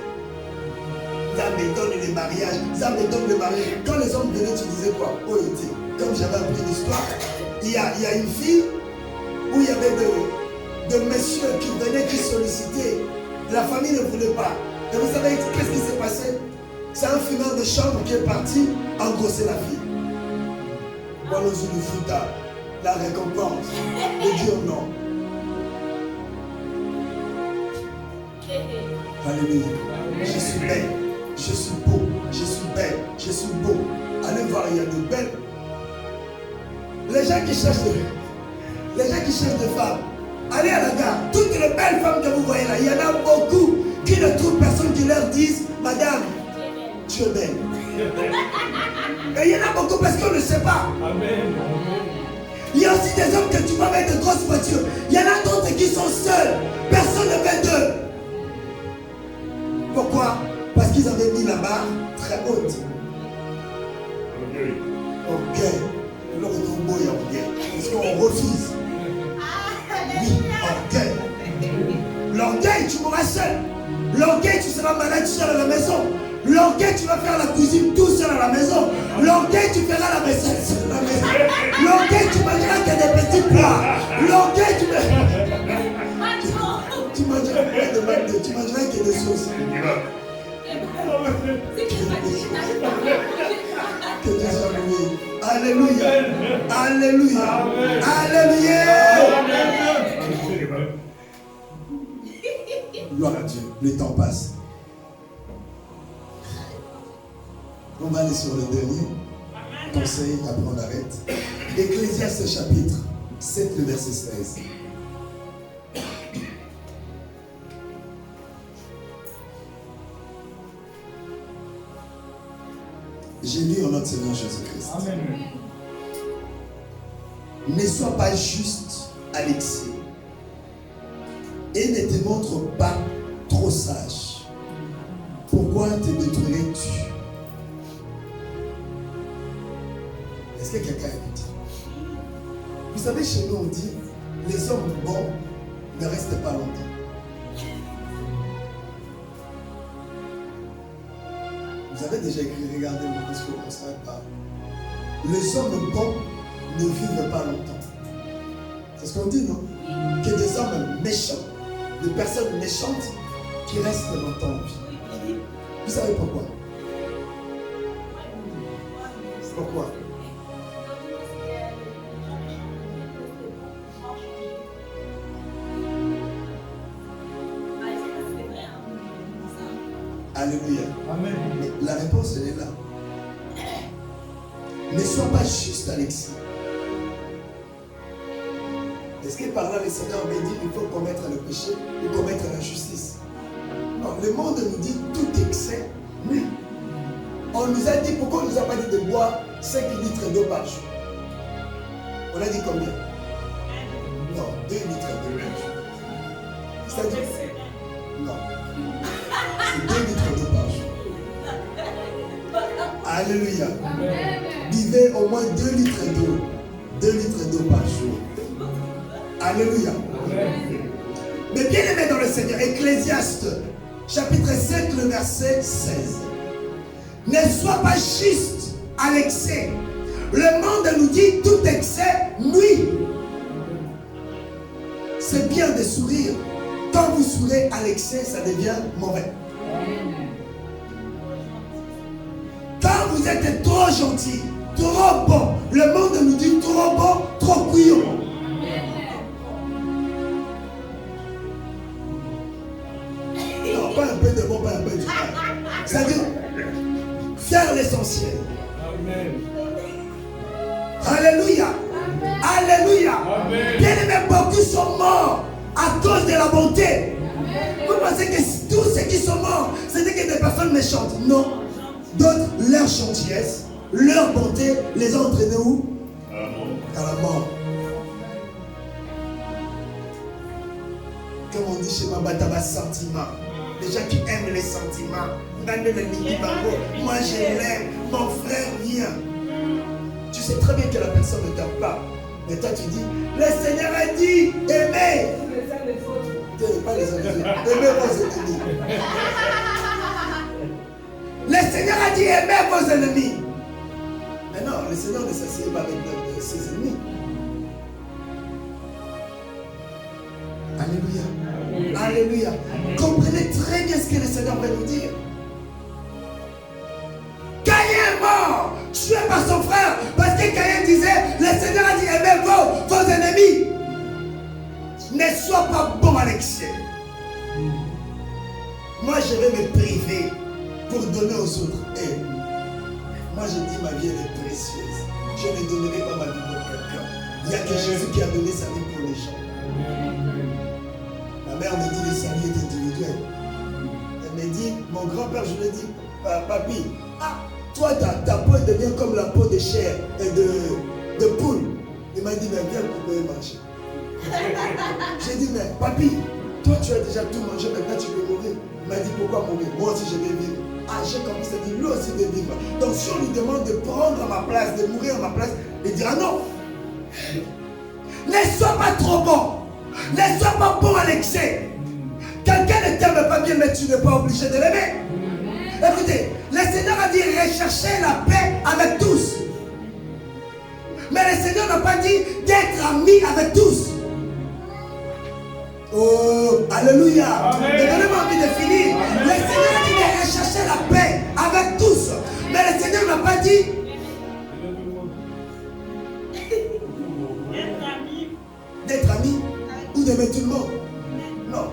Speaker 1: Ça m'étonne les mariages. Ça m'étonne les mariages. Quand les hommes venaient, tu disais quoi? Oh, comme j'avais appris l'histoire, il y a une fille où il y avait de messieurs qui venaient, qui sollicitaient. La famille ne voulait pas. Et vous savez qu'est-ce qui s'est passé? C'est un fumeur de chambre qui est parti engrosser la fille. Voilà le fruta, la récompense de dire non. Alléluia. Je suis belle, je suis beau, je suis belle, je suis beau. Allez voir, il y a de belles. Les gens qui cherchent des femmes, allez à la gare. Toutes les belles femmes que vous voyez là, il y en a beaucoup qui ne trouvent personne qui leur dise, madame, tu es belle. Et il y en a beaucoup parce qu'on ne sait pas.
Speaker 3: Amen.
Speaker 1: Il y a aussi des hommes que tu vois avec de grosses voitures. Il y en a d'autres qui sont seuls. Personne ne veut d'eux. Pourquoi? Parce qu'ils avaient mis la barre très haute. Orgueil. Orgueil. Parce qu'on refuse. Oui, orgueil. L'orgueil, tu mourras seul. L'orgueil, tu seras malade seul à la maison. L'orgueil, tu vas faire la cuisine tout seul à la maison. L'orgueil, tu feras la vaisselle seul à la maison. L'orgueil, tu mangeras que des petits plats. L'orgueil, tu mangeras que des McDo, tu mangeras que des sauces. Que Dieu soit loué. Alléluia. Alléluia. Alléluia. Gloire à Dieu. Le temps passe. On va aller sur le dernier conseil, après on arrête. Ecclésiaste chapitre 7, le verset 16. J'ai lu en notre Seigneur Jésus-Christ.
Speaker 2: Amen.
Speaker 1: Ne sois pas juste à l'excès et ne te montre pas trop sage. Pourquoi te détruirais-tu? Est-ce que quelqu'un écoute? Vous savez, chez nous on dit, les hommes bons ne restent pas longtemps. Vous avez déjà écrit, regardez parce que on ne savait pas. Les hommes bons ne vivent pas longtemps. C'est ce qu'on dit, non? Que des hommes méchants, des personnes méchantes qui restent longtemps en vie. Vous savez pourquoi? Pourquoi? Alléluia.
Speaker 2: Amen.
Speaker 1: Mais la réponse, elle est là. Ne sois pas juste à l'excès. Est-ce que par là, le Seigneur me dit qu'il faut commettre le péché ou commettre l'injustice? Non, le monde nous dit tout excès. Oui. On nous a dit, pourquoi on ne nous a pas dit de boire 5 litres d'eau par jour? On a dit combien? Non, 2 litres d'eau par jour. C'est-à-dire? Non. C'est 2 litres d'eau par jour. Alléluia. Buvez au moins 2 litres d'eau. 2 litres d'eau par jour. Alléluia. Mais bien aimé dans le Seigneur, Ecclésiaste, chapitre 7, le verset 16. Ne sois pas juste à l'excès. Le monde nous dit tout excès nuit. C'est bien de sourire. Quand vous sourez à l'excès, ça devient mauvais. Quand vous êtes trop gentil, trop bon, le monde nous dit trop bon, trop couillon. Non, pas un peu de bon, pas un peu de mal. C'est-à-dire, faire l'essentiel.
Speaker 3: Amen.
Speaker 1: Alléluia. Alléluia.
Speaker 3: Amen.
Speaker 1: Bien aimé, beaucoup sont morts à cause de la bonté. Vous pensez que tous ceux qui sont morts, c'était que des personnes méchantes? Non. D'autres, leur gentillesse, leur bonté, les ont entraînés où? À la mort. Comme on dit chez Mabataba, sentiment. Les gens qui aiment les sentiments. Moi je l'aime, mon frère vient. Tu sais très bien que la personne ne t'aime pas. Mais toi tu dis, le Seigneur a dit, aimez. Pas les ennemis. Aimez vos ennemis. Le Seigneur a dit, aimez vos ennemis. Mais non, le Seigneur ne s'assied pas avec ses ennemis. Alléluia. Alléluia. Comprenez très bien ce que le Seigneur va nous dire. tué par son frère. Parce que Caïn disait, le Seigneur a dit, aimez vos ennemis. Ne sois pas bon à l'excès. Moi, je vais me priver pour donner aux autres. Et moi, je dis, ma vie, elle est précieuse. Je ne donnerai pas ma vie pour quelqu'un. Il n'y a que Jésus qui a donné sa vie pour les gens. Ma mère me dit, le salut est individuel. Elle me dit, mon grand-père, je lui ai dit, papy, toi, ta peau devient comme la peau de chair et de poule. Il m'a dit, mais viens, vous pouvez manger. J'ai dit, mais papy, toi tu as déjà tout mangé, maintenant tu peux mourir. Il m'a dit, pourquoi mourir? Moi aussi je vais vivre. J'ai commencé à dire, lui aussi de vivre. Donc si on lui demande de prendre à ma place, de mourir à ma place, il dira non. Ne sois pas trop bon. Ne sois pas bon à l'excès. Quelqu'un ne t'aime pas bien, mais tu n'es pas obligé de l'aimer. Écoutez, le Seigneur a dit, recherchez la paix avec tous. Mais le Seigneur n'a pas dit d'être ami avec tous. Oh, alléluia. Donnez-moi envie de finir. Le Seigneur a dit de rechercher la paix avec tous. Mais le Seigneur n'a pas dit d'être ami ou d'aimer tout le monde. Non,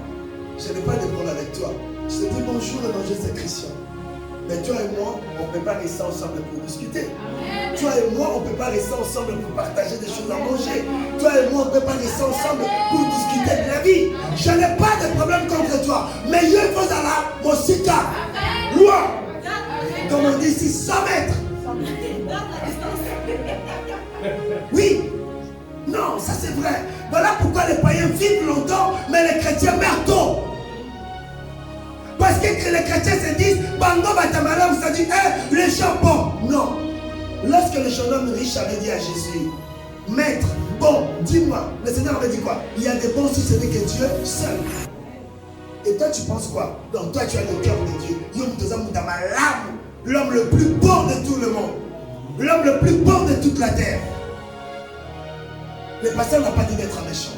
Speaker 1: je n'ai pas de problème avec toi. Je te dis bonjour et bonjour, c'est Christian. Mais toi et moi, on ne peut pas rester ensemble pour discuter. Toi et moi, on ne peut pas rester ensemble pour partager des choses à manger. Toi et moi, on ne peut pas rester ensemble pour discuter de la vie. Je n'ai pas de problème contre toi. Mais je faut aller mon sika. Loin. Comme on dit ici, 100 mètres. Oui. Non, ça c'est vrai. Voilà pourquoi les païens vivent longtemps, mais les chrétiens meurent tôt. Parce que les chrétiens se disent, Bango Batamalam, c'est-à-dire, les gens bons. Non. Lorsque le jeune homme riche avait dit à Jésus, Maître, bon, dis-moi, le Seigneur avait dit quoi? Il y a des bons si ce n'est que Dieu seul. Et toi, tu penses quoi? Donc, toi, tu as le cœur de Dieu. L'homme le plus bon de tout le monde. L'homme le plus bon de toute la terre. Le pasteur n'a pas dit d'être méchant.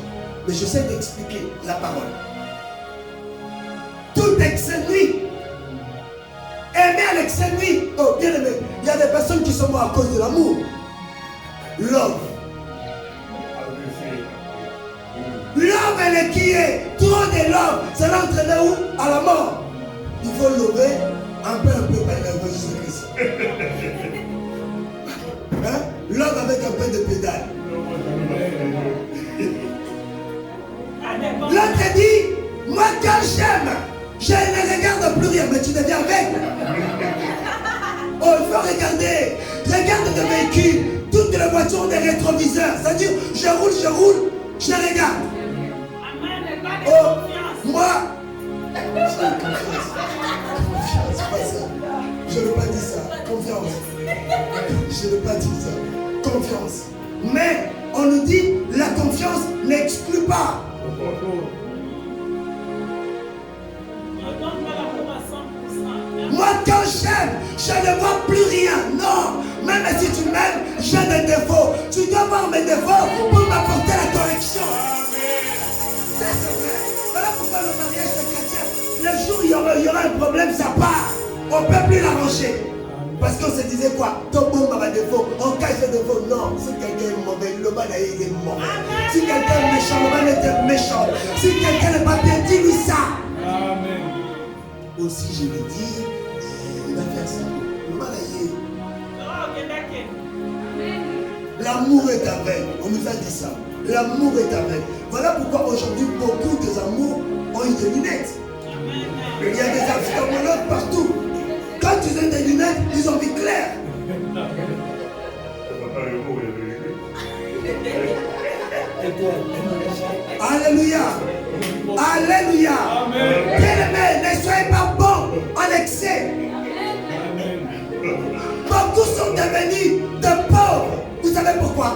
Speaker 1: Mais je sais d'expliquer la parole. Tout excès nuit. Aimer à l'excès nuit. Oh, bien aimé. Il y a des personnes qui sont mortes à cause de l'amour. Love. Love, elle est qui est. Trop de love. Ça va entraîner où? À la mort. Il faut lever un peu, par l'évangile de Christ. Hein? Love avec un peu de pédale. L'autre dit, moi quand j'aime, je ne regarde plus rien, mais tu deviens avec. Oh, il faut regarder. Regarde tes véhicules. Toutes les voitures ont des rétroviseurs. C'est-à-dire, je roule, je regarde. Oh, moi, confiance, pas ça. Je n'ai pas dit ça. Confiance. Je n'ai pas dit ça. Confiance. Mais on nous dit, la confiance n'exclut pas. Moi quand j'aime, je ne vois plus rien. Non, même si tu m'aimes, j'ai des défauts. Tu dois voir mes défauts pour m'apporter la correction. Ça c'est vrai. Voilà pourquoi le mariage de chrétien, le jour où il y aura un problème, ça part. On ne peut plus l'arranger. Parce qu'on se disait quoi? Ton bon a des défauts, on cache les défauts. Non, si quelqu'un est mauvais, le mal il est mauvais. Si quelqu'un est méchant, le mal est méchant. Si quelqu'un n'est pas bien, dis-lui ça. Amen. Aussi, je vais dire, il va faire ça. Le mal est. L'amour est aveugle. On nous a dit ça. L'amour est aveugle. Voilà pourquoi aujourd'hui, beaucoup d'amours ont eu des lunettes. Il y a des ophtalmologues partout. Quand ils ont des lunettes, ils ont vu clair. Alléluia. Alléluia. Bien-aimés, ne soyez pas bons en excès. Beaucoup sont devenus de pauvres. Vous savez pourquoi?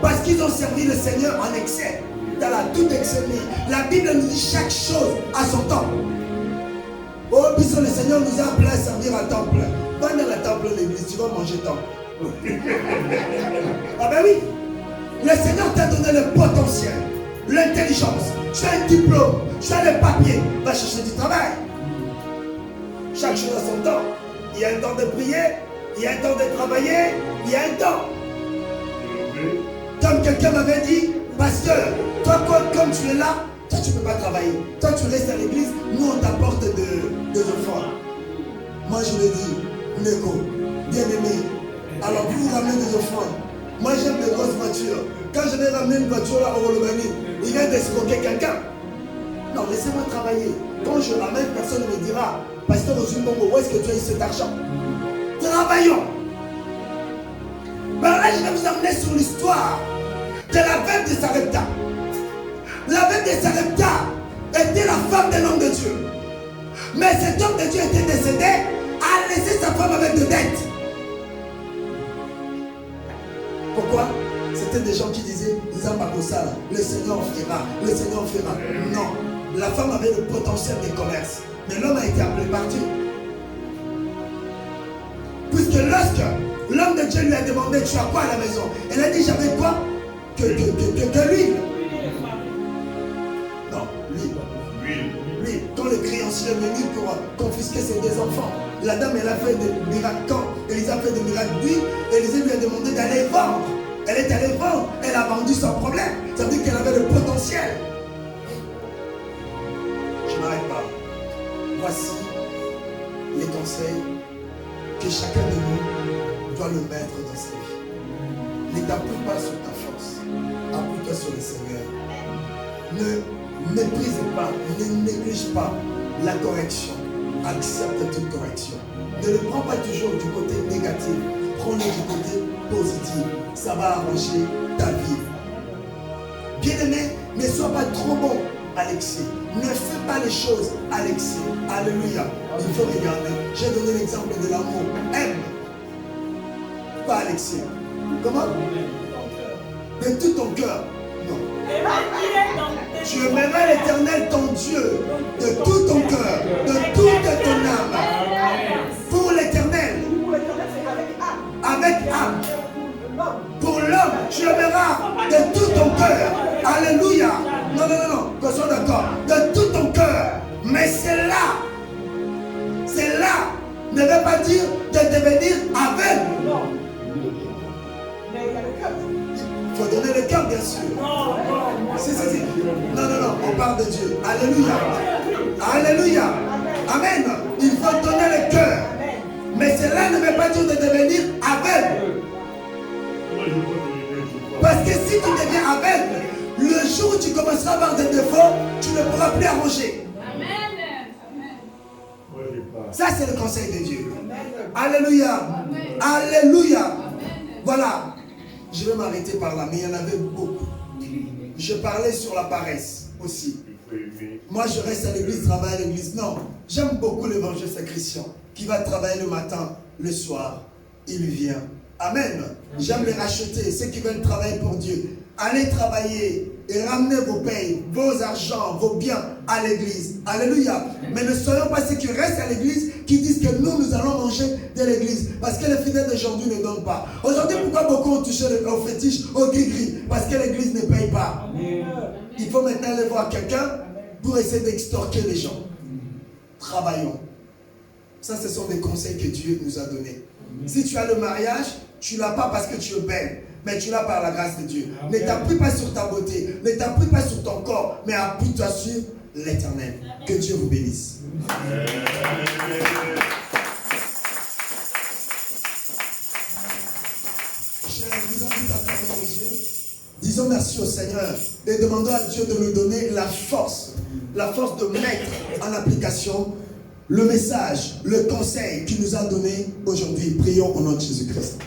Speaker 1: Parce qu'ils ont servi le Seigneur en excès. Dans la toute excès. La Bible nous dit chaque chose à son temps. Oh, puisque le Seigneur nous a appelé à servir à temps plein. Va dans le temple de l'église, tu vas manger temps. Ah ben oui. Le Seigneur t'a donné le potentiel, l'intelligence. Tu as un diplôme, tu as les papiers. Va chercher du travail. Chaque chose à son temps. Il y a un temps de prier, Il y a un temps de travailler, il y a un temps. Comme quelqu'un m'avait dit, pasteur, toi comme tu es là, toi tu ne peux pas travailler. Toi tu restes à l'église, nous on t'apporte des offrandes. Moi je lui ai dit, Neko, bien aimé, alors vous ramenez des offrandes. Moi j'aime les grosses voitures. Quand je vais ramener une voiture là au Rolomani, il vient d'escroquer quelqu'un. Non, laissez-moi travailler. Quand je ramène, personne ne me dira, pasteur Ozumbongo, où est-ce que tu as eu cet argent? Travaillons. Ben là, je vais vous emmener sur l'histoire de la veuve de Sarepta. La veuve de Sarepta était la femme d'un homme de Dieu. Mais cet homme de Dieu était décédé, a laissé sa femme avec des dettes. Pourquoi? C'était des gens qui disaient, le Seigneur fera, le Seigneur fera. Non, la femme avait le potentiel de commerce. Mais l'homme a été appelé par Dieu. Puisque lorsque l'homme de Dieu lui a demandé, tu as quoi à la maison? Elle a dit, j'avais quoi? Que l'huile. Non, l'huile. Quand le créancier est venu pour confisquer ses deux enfants, la dame, elle a fait des miracles. Quand Élisa a fait des miracles d'huile, Élisa lui a demandé d'aller vendre. Elle est allée vendre, elle a vendu sans problème. Ça veut dire qu'elle avait le potentiel. Je ne m'arrête pas. Voici les conseils que chacun de nous doit le mettre dans sa vie. Ne t'appuie pas sur ta force, appuie-toi sur le Seigneur. Ne méprise pas, ne néglige pas la correction. Accepte toute correction. Ne le prends pas toujours du côté négatif, prends-le du côté positif. Ça va arranger ta vie. Bien-aimé, ne sois pas trop bon à l'excès. Ne fais pas les choses à l'excès. Alléluia. Il faut regarder. J'ai donné l'exemple de l'amour. Aime. Pas à l'excès. Comment? De tout ton cœur. Non. Tu aimeras l'Éternel ton Dieu de tout ton cœur, de toute ton âme. Pour l'Éternel. Avec âme. Pour l'homme, tu aimeras de tout ton cœur. Alléluia. Non, qu'on soit d'accord. De tout ton cœur. Mais c'est là ne veut pas dire de devenir aveugle. Il faut donner le cœur, bien sûr. Si. Non, on parle de Dieu. Alléluia. Alléluia. Amen. Il faut donner le cœur. Mais cela ne veut pas dire de devenir aveugle. Parce que si tu deviens aveugle, le jour où tu commenceras à avoir des défauts, tu ne pourras plus arranger. Ça, c'est le conseil de Dieu. Alléluia. Alléluia. Voilà. Je vais m'arrêter par là, mais il y en avait beaucoup. Je parlais sur la paresse aussi. Moi, je reste à l'église, travaille à l'église. Non, j'aime beaucoup l'évangéliste chrétien qui va travailler le matin, le soir. Il vient. Amen. J'aime les racheter, ceux qui veulent travailler pour Dieu. Allez travailler et ramenez vos payes, vos argents, vos biens à l'église. Alléluia. Mais ne soyons pas ceux qui restent à l'église, qui disent que nous allons manger de l'église. Parce que les fidèles d'aujourd'hui ne donnent pas. Aujourd'hui, pourquoi beaucoup ont touché au fétiche, au gris-gris? Parce que l'église ne paye pas. Il faut maintenant aller voir quelqu'un pour essayer d'extorquer les gens. Travaillons. Ça, ce sont des conseils que Dieu nous a donnés. Si tu as le mariage, tu ne l'as pas parce que tu es belle, mais tu l'as par la grâce de Dieu. Ne t'appuie pas sur ta beauté, ne t'appuie pas sur ton corps, mais appuie-toi sur l'Éternel. Que Dieu vous bénisse. Je vous invite à fermer les yeux. Disons merci au Seigneur et demandons à Dieu de nous donner la force de mettre en application le message, le conseil qu'il nous a donné aujourd'hui. Prions au nom de Jésus-Christ.